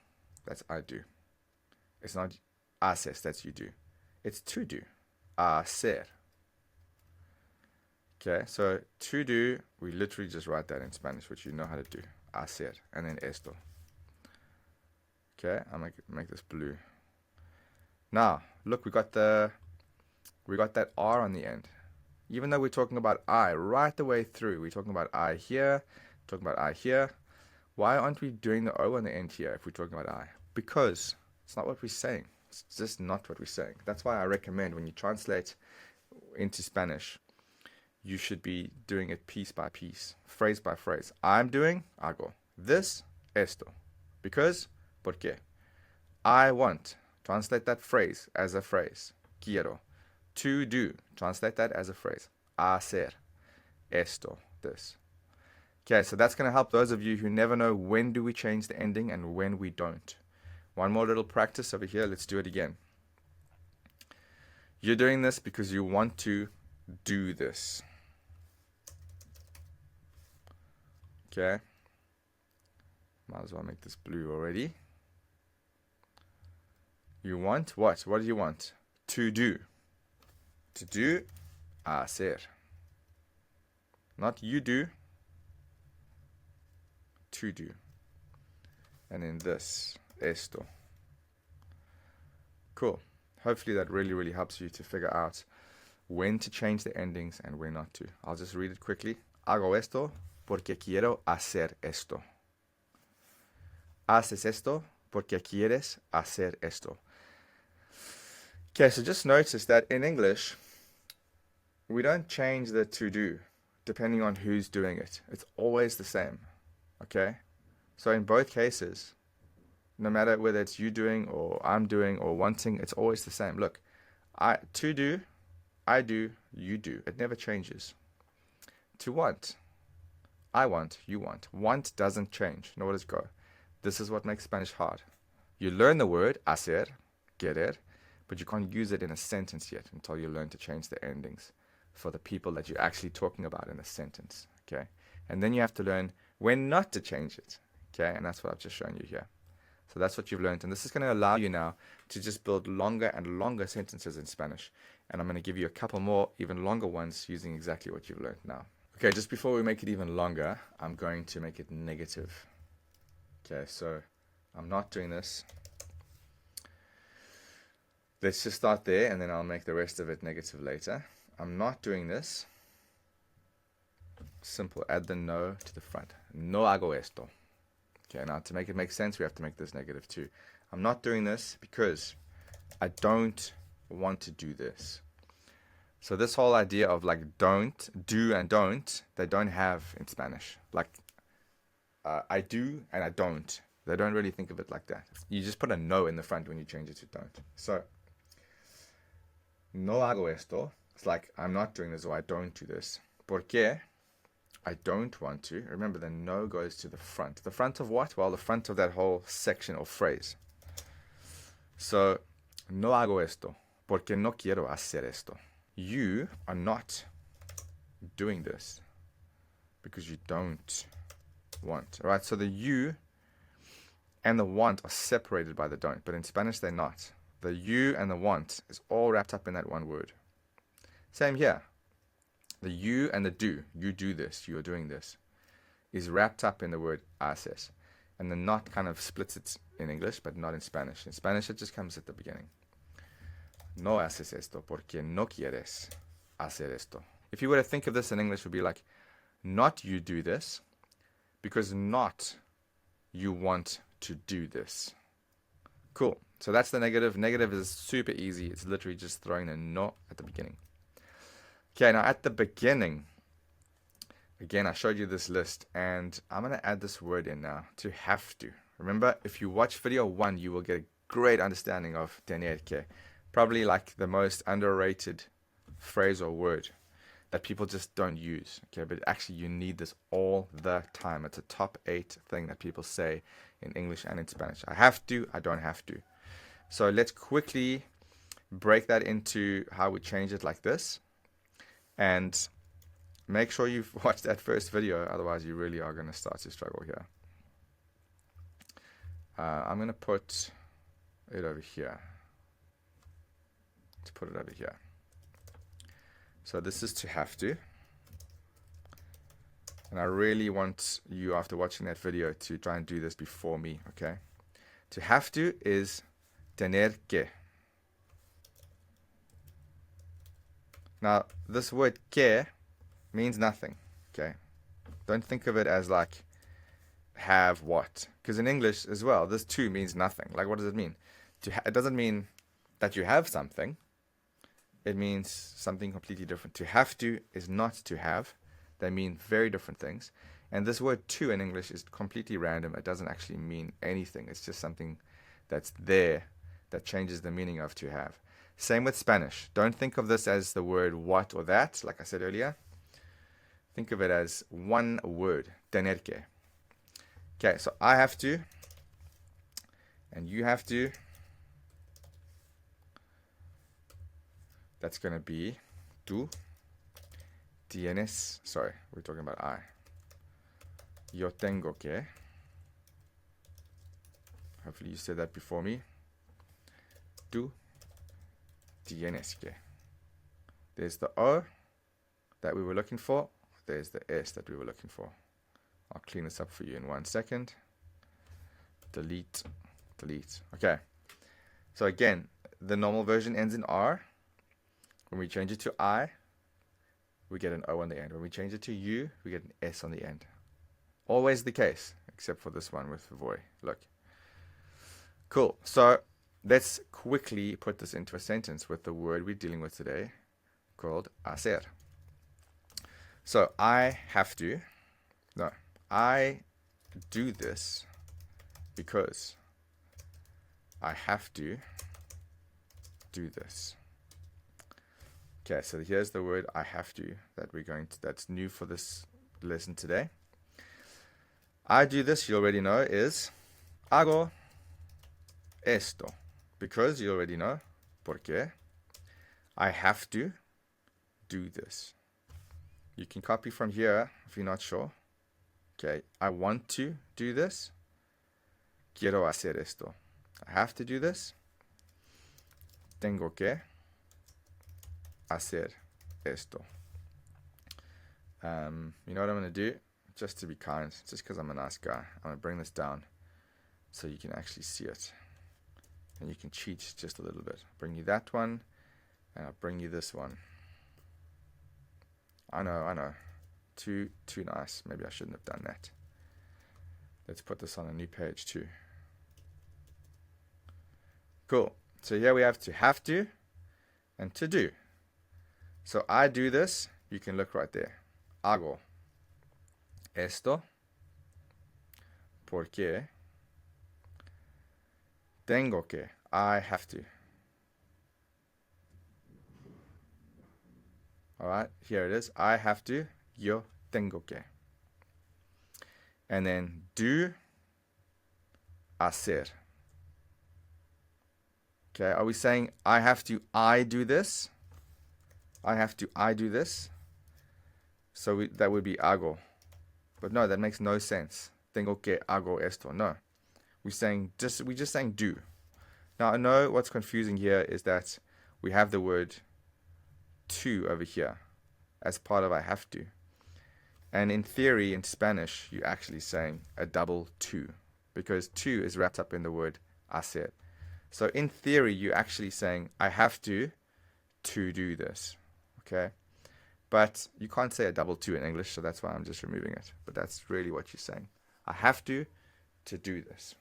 that's I do. It's not haces, that's you do. It's to do, hacer. Okay, so to do, we literally just write that in Spanish, which you know how to do. Hacer, and then esto. Okay, I'll make this blue. Now, look, we got that R on the end. Even though we're talking about I right the way through, we're talking about I here, talking about I here. Why aren't we doing the O on the end here if we're talking about I? Because it's not what we're saying. It's just not what we're saying. That's why I recommend when you translate into Spanish, you should be doing it piece by piece, phrase by phrase. I'm doing, hago. This, esto. Because, porque. I want. Translate that phrase as a phrase. Quiero. To do. Translate that as a phrase. Hacer. Esto. This. Okay, so that's going to help those of you who never know when do we change the ending and when we don't. One more little practice over here. Let's do it again. You're doing this because you want to do this. Okay. Might as well make this blue already. You want what? What do you want? To do. To do, hacer. Not you do, to do. And then this, esto. Cool. Hopefully that really helps you to figure out when to change the endings and when not to. I'll just read it quickly. Hago esto porque quiero hacer esto. Haces esto porque quieres hacer esto. Okay, so just notice that in English, we don't change the to do depending on who's doing it. It's always the same. Okay? So in both cases, no matter whether it's you doing or I'm doing or wanting, it's always the same. Look, to do, I do, you do. It never changes. To want, I want, you want. Want doesn't change, nor does go. This is what makes Spanish hard. You learn the word hacer, querer, but you can't use it in a sentence yet until you learn to change the endings for the people that you're actually talking about in a sentence. Okay? And then you have to learn when not to change it. Okay? And that's what I've just shown you here. So that's what you've learned. And this is going to allow you now to just build longer and longer sentences in Spanish. And I'm going to give you a couple more, even longer ones using exactly what you've learned now. Okay, just before we make it even longer, I'm going to make it negative. Okay, so I'm not doing this. Let's just start there, and then I'll make the rest of it negative later. I'm not doing this. Simple, add the no to the front. No hago esto. Okay, now to make it make sense, we have to make this negative too. I'm not doing this because I don't want to do this. So this whole idea of like don't, do and don't, they don't have in Spanish. Like I do and I don't. They don't really think of it like that. You just put a no in the front when you change it to don't. So no hago esto. It's like I'm not doing this or I don't do this. Porque I don't want to. Remember, the no goes to the front. The front of what? Well, the front of that whole section or phrase. So, no hago esto, porque no quiero hacer esto. You are not doing this because you don't want. All right, so the you and the want are separated by the don't, but in Spanish they're not. The you and the want is all wrapped up in that one word. Same here. The you and the do, you do this, you are doing this, is wrapped up in the word haces. And the not kind of splits it in English, but not in Spanish. In Spanish, it just comes at the beginning. No haces esto porque no quieres hacer esto. If you were to think of this in English, it would be like, not you do this, because not you want to do this. Cool. So that's the negative. Negative is super easy. It's literally just throwing a no at the beginning. Okay, now at the beginning, again, I showed you this list, and I'm going to add this word in now, to have to. Remember, if you watch video 1, you will get a great understanding of tener que. Probably like the most underrated phrase or word that people just don't use. Okay, but actually you need this all the time. It's a top 8 thing that people say in English and in Spanish. I have to, I don't have to. So let's quickly break that into how we change it like this. And make sure you've watched that first video, otherwise you really are going to start to struggle here. I'm going to put it over here. Let's put it over here. So this is to have to. And I really want you, after watching that video, to try and do this before me, okay? To have to is tener que. Now, this word que means nothing, okay? Don't think of it as like have what. Because in English as well, this to means nothing. Like, what does it mean? It doesn't mean that you have something. It means something completely different. To have to is not to have. They mean very different things. And this word to in English is completely random. It doesn't actually mean anything. It's just something that's there that changes the meaning of to have. Same with Spanish. Don't think of this as the word what or that, like I said earlier. Think of it as one word, tener que. Okay, so I have to, and you have to. That's going to be tú tienes, sorry, we're talking about I. Yo tengo que. Hopefully you said that before me. Tú Tienes que. There's the O that we were looking for. There's the S that we were looking for. I'll clean this up for you in 1 second. Delete, delete. Okay. So again, the normal version ends in R. When we change it to I, we get an O on the end. When we change it to U, we get an S on the end. Always the case, except for this one with voy. Look. Cool. So let's quickly put this into a sentence with the word we're dealing with today called hacer. So I have to, no, I do this because I have to do this. Okay, so here's the word I have to that that's new for this lesson today. I do this, you already know, is hago esto. Because you already know, porque I have to do this. You can copy from here if you're not sure. Okay, I want to do this. Quiero hacer esto. I have to do this. Tengo que hacer esto. You know what I'm going to do? Just to be kind, just because I'm a nice guy, I'm going to bring this down so you can actually see it. And you can cheat just a little bit. I'll bring you that one, and I'll bring you this one. I know. Too nice. Maybe I shouldn't have done that. Let's put this on a new page too. Cool. So here we have to and to do. So I do this. You can look right there. Hago esto porque tengo que. I have to. All right, here it is. I have to. Yo tengo que. And then do hacer. Okay, are we saying I have to, I do this? I have to, I do this. So that would be hago. But no, that makes no sense. Tengo que hago esto. No. We're just saying do. Now I know what's confusing here is that we have the word to over here as part of I have to. And in theory, in Spanish, you're actually saying a double to, because to is wrapped up in the word hacer. So in theory, you're actually saying I have to do this. Okay? But you can't say a double to in English, so that's why I'm just removing it. But that's really what you're saying. I have to do this.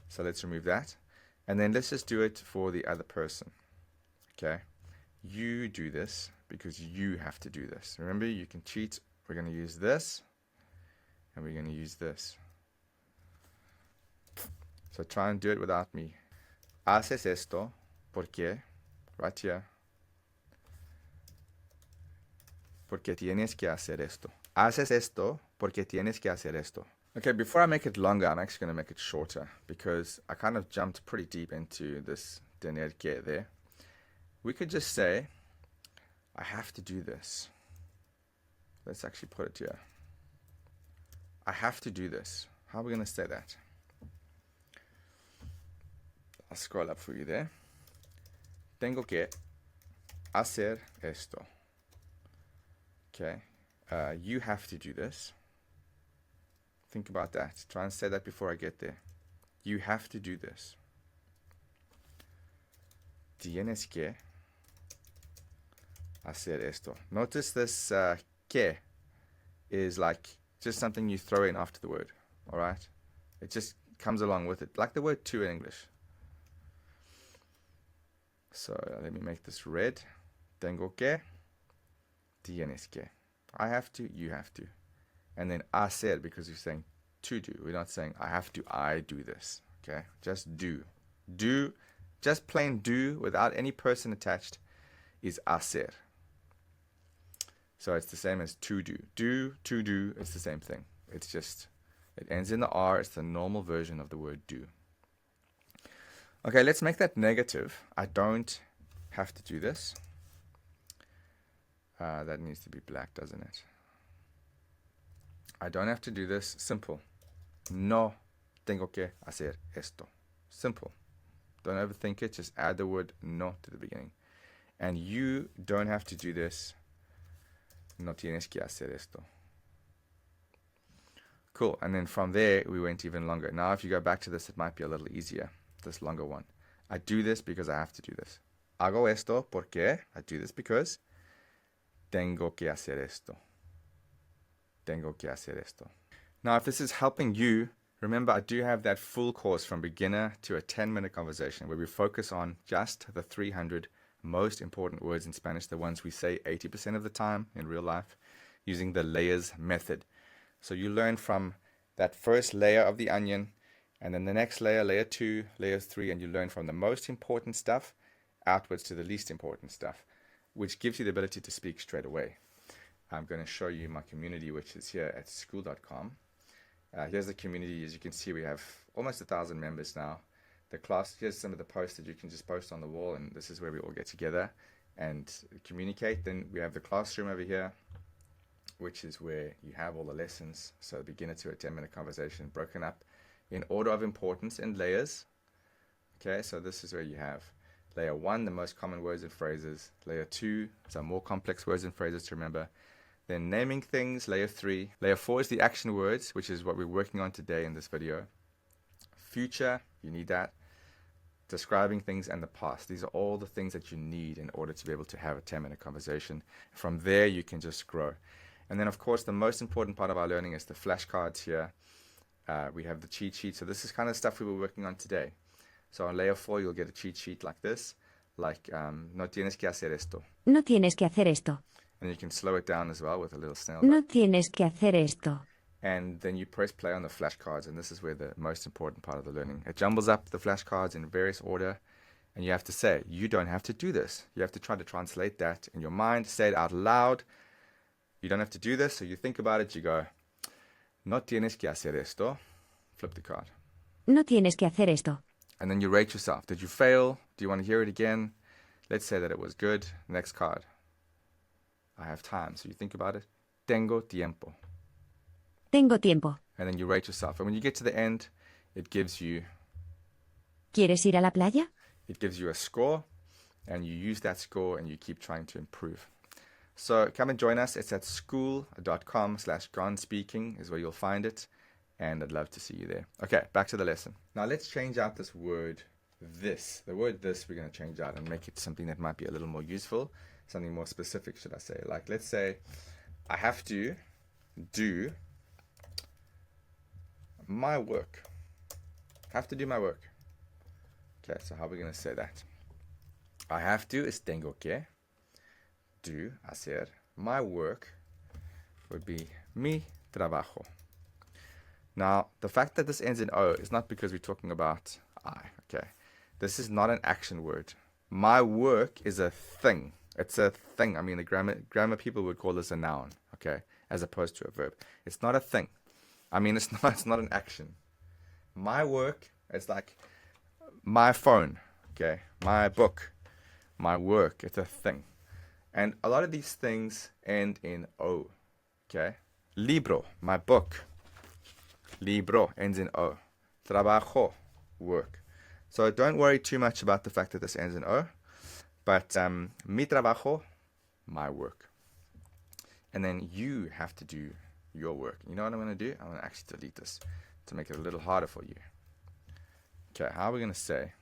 So let's remove that. And then let's just do it for the other person. Okay? You do this because you have to do this. Remember, you can cheat. We're going to use this, and we're going to use this. So try and do it without me. Haces esto porque, right here, porque tienes que hacer esto. Haces esto porque tienes que hacer esto. Okay, before I make it longer, I'm actually going to make it shorter because I kind of jumped pretty deep into this tener que there. We could just say, I have to do this. Let's actually put it here. I have to do this. How are we going to say that? I'll scroll up for you there. Tengo que hacer esto. Okay. You have to do this. Think about that. Try and say that before I get there. You have to do this. Tienes que hacer esto. Notice this que is like just something you throw in after the word. All right? It just comes along with it, like the word to in English. So let me make this red. Tengo que, tienes que. I have to, you have to. And then hacer, because you're saying to do. We're not saying I have to, I do this. Okay? Just do. Do, just plain do without any person attached is hacer. So it's the same as to do. Do, to do, it's the same thing. It's just, it ends in the R. It's the normal version of the word do. Okay, let's make that negative. I don't have to do this. That needs to be black, doesn't it? I don't have to do this. Simple. No tengo que hacer esto. Simple. Don't overthink it. Just add the word no to the beginning. And you don't have to do this. No tienes que hacer esto. Cool. And then from there, we went even longer. Now, if you go back to this, it might be a little easier, this longer one. I do this because I have to do this. Hago esto porque I do this because tengo que hacer esto. Tengo que hacer esto. Now, if this is helping you, remember I do have that full course from beginner to a 10-minute conversation where we focus on just the 300 most important words in Spanish, the ones we say 80% of the time in real life, using the layers method. So you learn from that first layer of the onion, and then the next layer, layer 2, layer 3, and you learn from the most important stuff outwards to the least important stuff, which gives you the ability to speak straight away. I'm going to show you my community, which is here at school.com. Here's the community. As you can see, we have almost 1,000 members now. The class, here's some of the posts that you can just post on the wall, and this is where we all get together and communicate. Then we have the classroom over here, which is where you have all the lessons. So beginner to a 10-minute conversation, broken up in order of importance and layers. Okay, so this is where you have layer 1, the most common words and phrases. Layer 2, some more complex words and phrases to remember. Then naming things, layer 3. Layer 4 is the action words, which is what we're working on today in this video. Future, you need that. Describing things and the past. These are all the things that you need in order to be able to have a 10-minute conversation. From there, you can just grow. And then, of course, the most important part of our learning is the flashcards here. We have the cheat sheet. So this is kind of stuff we were working on today. So on layer 4, you'll get a cheat sheet like this, like no tienes que hacer esto. No tienes que hacer esto. And you can slow it down as well with a little snail. No tienes que hacer esto. And then you press play on the flashcards, and this is where the most important part of the learning. It jumbles up the flashcards in various order, and you have to say, you don't have to do this. You have to try to translate that in your mind, say it out loud. You don't have to do this, so you think about it, you go, no tienes que hacer esto. Flip the card. No tienes que hacer esto. And then you rate yourself. Did you fail? Do you want to hear it again? Let's say that it was good. Next card. I have time, so you think about it. Tengo tiempo. Tengo tiempo. And then you rate yourself. And when you get to the end, it gives you... ¿Quieres ir a la playa? It gives you a score, and you use that score and you keep trying to improve. So come and join us. It's at school.com/GoneSpeaking is where you'll find it. And I'd love to see you there. Okay, back to the lesson. Now let's change out this word, this. The word this we're going to change out and make it something that might be a little more useful, something more specific, should I say. Like, let's say I have to do my work. I have to do my work. Okay, so how are we going to say that? I have to is tengo que. Do, hacer. My work would be mi trabajo. Now, the fact that this ends in O is not because we're talking about I, okay? This is not an action word. My work is a thing. It's a thing. I mean, the grammar people would call this a noun, okay? As opposed to a verb. It's not a thing. I mean, it's not an action. My work is like my phone, okay? My book, my work, it's a thing. And a lot of these things end in O, okay? Libro, my book. Libro ends in O. Trabajo, work. So don't worry too much about the fact that this ends in O. But mi trabajo, my work. And then you have to do your work. You know what I'm going to do? I'm going to actually delete this to make it a little harder for you. Okay, how are we going to say?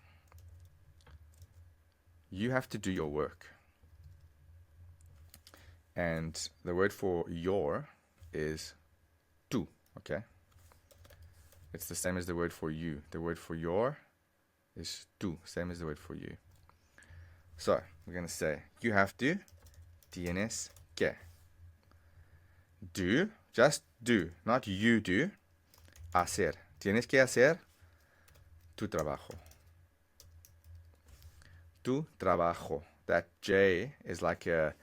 You have to do your work. And the word for your is tú, okay? It's the same as the word for you. The word for your is tú, same as the word for you. So, we're going to say, you have to, tienes que. Do, just do, not you do. Hacer. Tienes que hacer tu trabajo. Tu trabajo. That J is like a,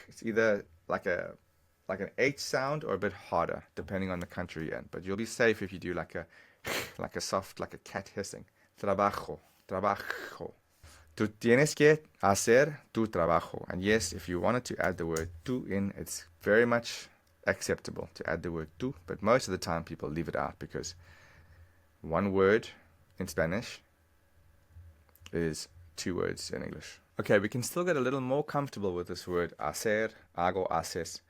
it's either like an H sound or a bit harder, depending on the country you're in. But you'll be safe if you do like a soft, like a cat hissing. Trabajo, trabajo. Tú tienes que hacer tu trabajo. And yes, if you wanted to add the word tú in, it's very much acceptable to add the word tú. But most of the time, people leave it out because one word in Spanish is 2 words in English. Okay, we can still get a little more comfortable with this word hacer, hago, haces,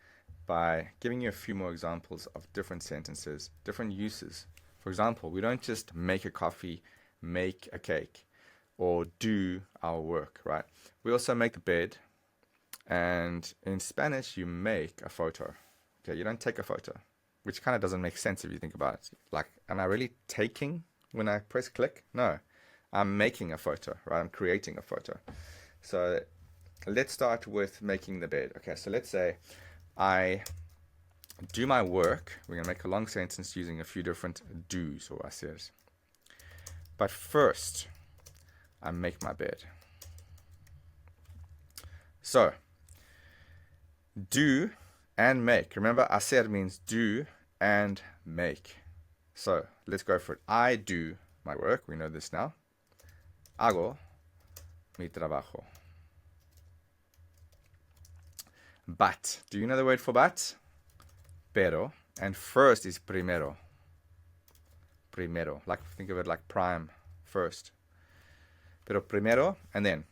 by giving you a few more examples of different sentences, different uses. For example, we don't just make a coffee, make a cake, or do our work, right? We also make the bed, and in Spanish, you make a photo. Okay, you don't take a photo, which kind of doesn't make sense if you think about it. Like, am I really taking when I press click? No, I'm making a photo, right? I'm creating a photo. So let's start with making the bed. Okay, so let's say I do my work. We're going to make a long sentence using a few different do's or haceres. But first, I make my bed. So, do and make. Remember, hacer means do and make. So, let's go for it. I do my work. We know this now. Hago mi trabajo. But. Do you know the word for but? Pero. And first is primero. Primero. Like, think of it like prime, first. Pero primero, and then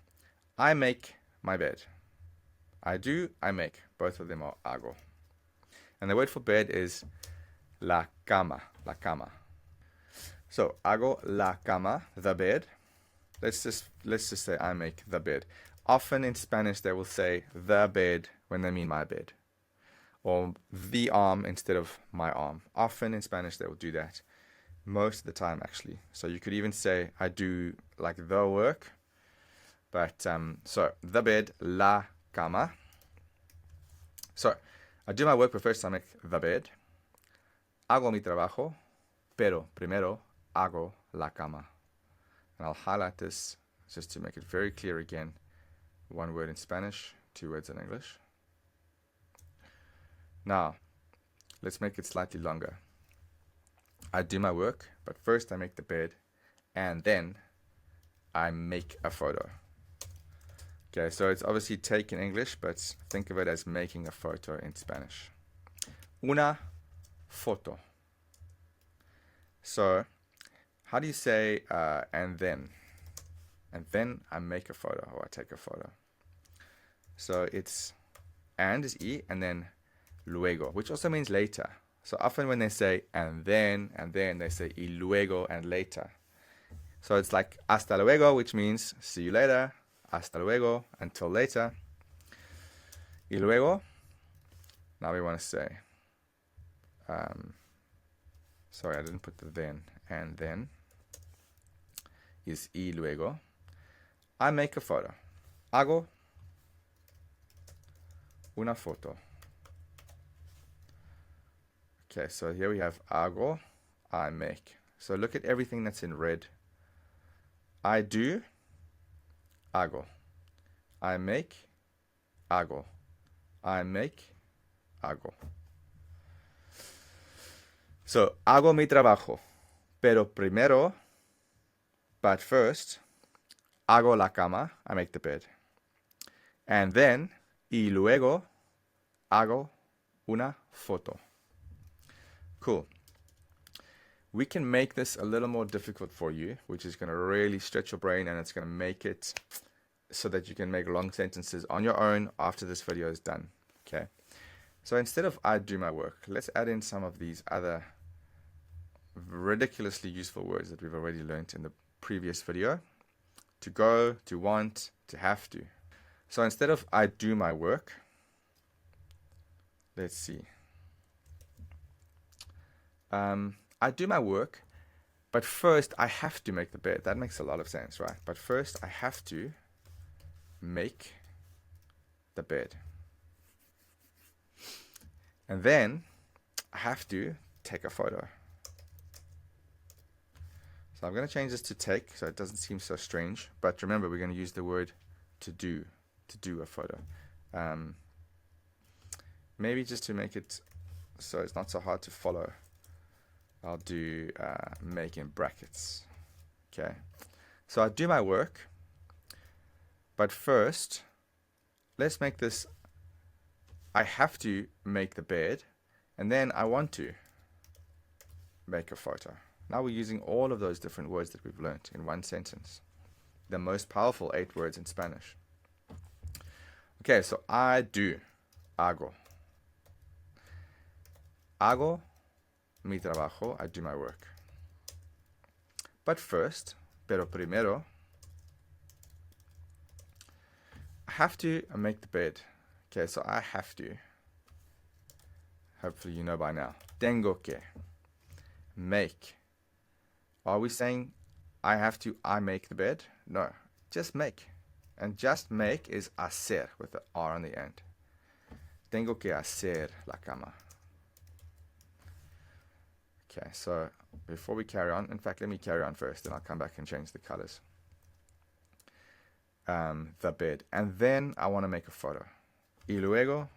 I make my bed. I do, I make. Both of them are hago. And the word for bed is la cama. La cama. So, hago la cama, the bed. Let's just say I make the bed. Often in Spanish they will say the bed when they mean my bed. Or the arm instead of my arm. Often in Spanish they will do that. Most of the time, actually. So you could even say I do like the work. But so the bed, la cama. So I do my work, but first I make the bed. Hago mi trabajo, pero primero hago la cama. And I'll highlight this just to make it very clear again. 1 word in Spanish, 2 words in English. Now, let's make it slightly longer. I do my work, but first I make the bed, and then I make a photo. Okay, so it's obviously take in English, but think of it as making a photo in Spanish. Una foto. So, how do you say and then? And then I make a photo, or I take a photo. So it's and is y, and then luego, which also means later. So often when they say and then, they say y luego and later. So it's like hasta luego, which means see you later. Hasta luego, until later. Y luego, now we want to say, sorry, I didn't put the then. And then is y luego. I make a photo. Hago una foto. Okay, so here we have hago, I make. So look at everything that's in red. I do, hago. I make, hago. I make, hago. So, hago mi trabajo. Pero primero, but first, hago la cama. I make the bed. And then, y luego, hago una foto. Cool. We can make this a little more difficult for you, which is going to really stretch your brain, and it's going to make it so that you can make long sentences on your own after this video is done. Okay. So instead of I do my work, let's add in some of these other ridiculously useful words that we've already learned in the previous video. To go, to want, to have to. So instead of I do my work, let's see. I do my work, but first I have to make the bed. That makes a lot of sense, right? But first I have to make the bed. And then I have to take a photo. So I'm going to change this to take so it doesn't seem so strange. But remember, we're going to use the word to do a photo. Maybe just to make it so it's not so hard to follow, I'll do make in brackets. Okay. So I do my work. But first, let's make this, I have to make the bed, and then I want to make a photo. Now we're using all of those different words that we've learned in one sentence. the most powerful 8 words in Spanish. Okay, so I do, hago. Hago mi trabajo, I do my work. But first, pero primero, I have to make the bed. Okay, so I have to. Hopefully you know by now. Tengo que. Make. Are we saying I have to, I make the bed? No, just make. And just make is hacer with the R on the end. Tengo que hacer la cama. Okay, so before we carry on, in fact, let me carry on first, and I'll come back and change the colors. The bed. And then I want to make a photo. Y luego,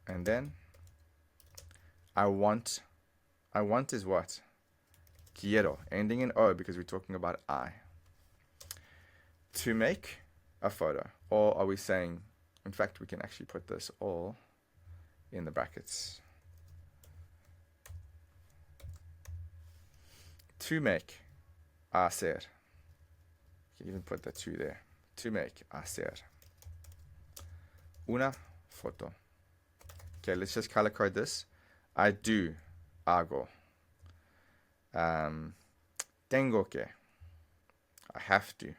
and then, I want is what? Quiero, ending in O because we're talking about I. To make a photo. Or are we saying, in fact, we can actually put this all in the brackets. To make, hacer. You can even put the 2 there. To make, hacer. Una foto. Okay, let's just color code this. I do, hago. Tengo que, I have to.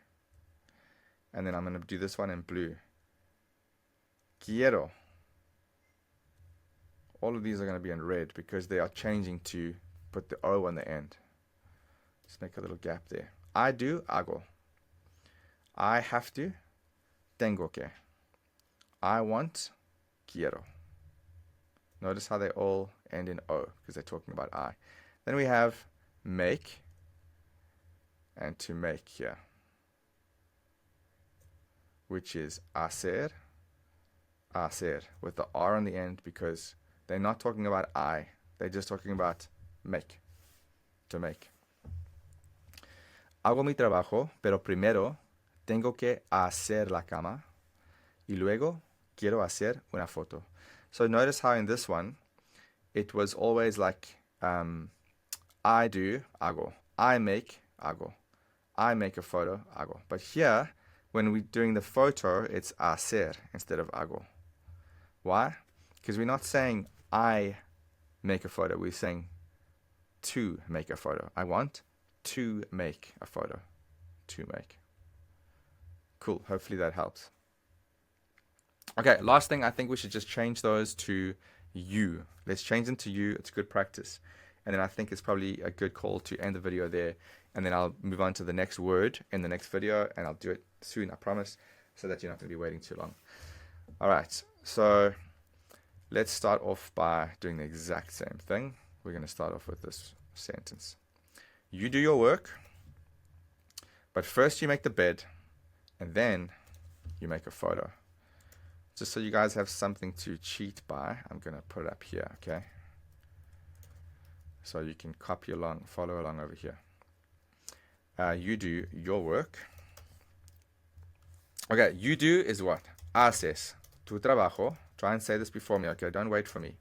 And then I'm going to do this one in blue. Quiero. All of these are going to be in red because they are changing to put the O on the end. Just make a little gap there. I do, hago. I have to, tengo que. I want, quiero. Notice how they all end in O because they're talking about I. Then we have make and to make here, which is hacer, hacer, with the R on the end because they're not talking about I. They're just talking about make, to make. Hago mi trabajo, pero primero tengo que hacer la cama y luego quiero hacer una foto. So notice how in this one, it was always like I do, hago. I make, hago. I make a photo, hago. But here, when we're doing the photo, it's hacer instead of hago. Why? Because we're not saying I make a photo. We're saying to make a photo. I want to make a photo. To make. Cool. Hopefully that helps. Okay, last thing, I think we should just change those to you. Let's change them to you. It's good practice. And then I think it's probably a good call to end the video there. And then I'll move on to the next word in the next video. And I'll do it soon, I promise, so that you're not going to be waiting too long. All right, so let's start off by doing the exact same thing. We're going to start off with this sentence. You do your work, but first you make the bed, and then you make a photo. Just so you guys have something to cheat by, I'm going to put it up here, okay? So you can copy along, follow along over here. You do your work. Okay, you do is what? Haces tu trabajo. Try and say this before me, okay? Don't wait for me.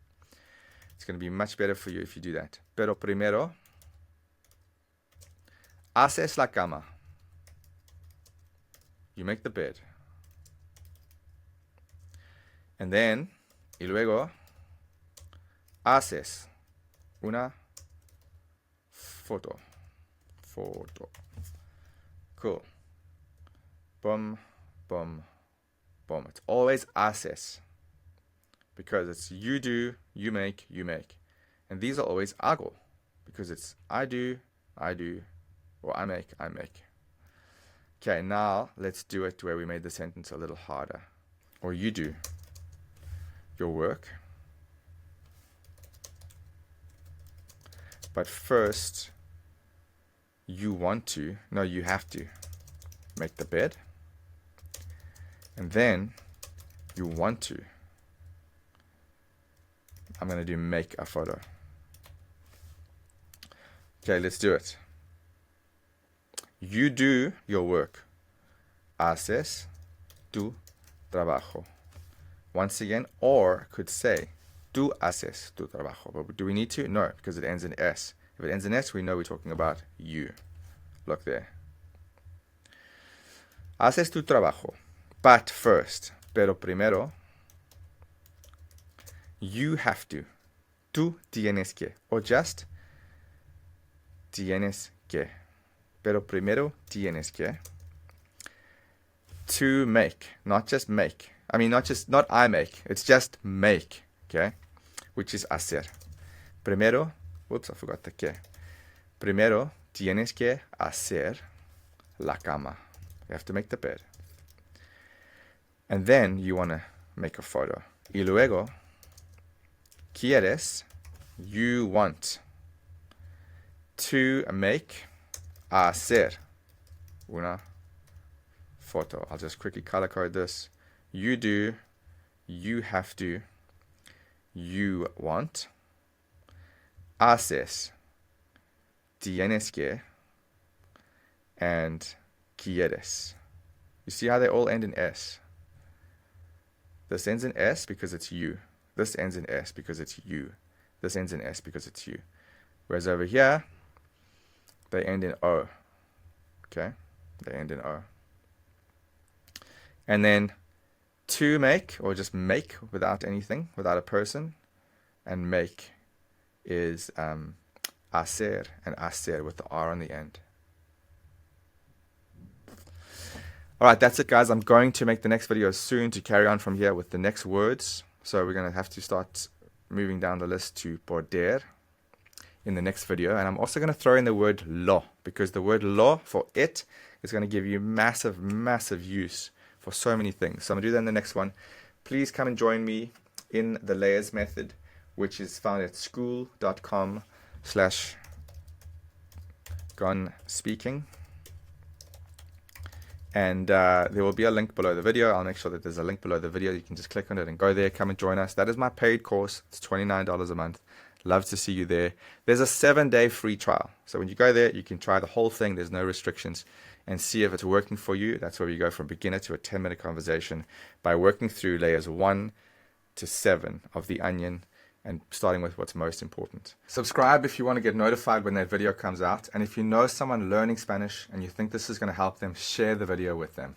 It's going to be much better for you if you do that. Pero primero, haces la cama. You make the bed. And then, y luego, haces una foto. Foto. Cool. Boom, boom, boom. It's always haces. Because it's you do, you make, you make. And these are always hago. Because it's I do, or I make, I make. Okay, now let's do it where we made the sentence a little harder. Or you do your work. But first, you have to make the bed. And then you want to. I'm going to do make a photo. Okay, let's do it. You do your work. Haces tu trabajo. Once again, or could say, tú haces tu trabajo. But do we need to? No, because it ends in S. If it ends in S, we know we're talking about you. Look there. Haces tu trabajo. But first, pero primero, you have to. Tú tienes que. Or just tienes que. Pero primero tienes que. To make, not just make. I mean, not I make. It's just make, okay? Which is hacer. Primero, whoops, I forgot the que. Primero tienes que hacer la cama. You have to make the bed. And then you want to make a photo. Y luego, quieres, you want to make, hacer una photo. I'll just quickly color code this. You do, you have to, you want, haces, tienes que, and quieres. You see how they all end in S? This ends in S because it's you. This ends in S because it's you. This ends in S because it's you. Whereas over here, they end in O. Okay? They end in O. And then to make, or just make without anything, without a person, and make is hacer, and hacer with the R on the end. Alright, that's it guys. I'm going to make the next video soon to carry on from here with the next words. So we're going to have to start moving down the list to poder in the next video. And I'm also going to throw in the word lo, because the word lo for it is going to give you massive, massive use for so many things. So I'm going to do that in the next one. Please come and join me in the layers method, which is found at school.com/gonSpeaking. And there will be a link below the video. I'll make sure that there's a link below the video. You can just click on it and go there. Come and join us. That is my paid course. It's $29 a month. Love to see you there. There's a 7-day free trial. So when you go there, you can try the whole thing. There's no restrictions. And see if it's working for you. That's where you go from beginner to a 10-minute conversation by working through layers 1 to 7 of the onion and starting with what's most important. Subscribe if you want to get notified when that video comes out. And if you know someone learning Spanish and you think this is going to help them, share the video with them.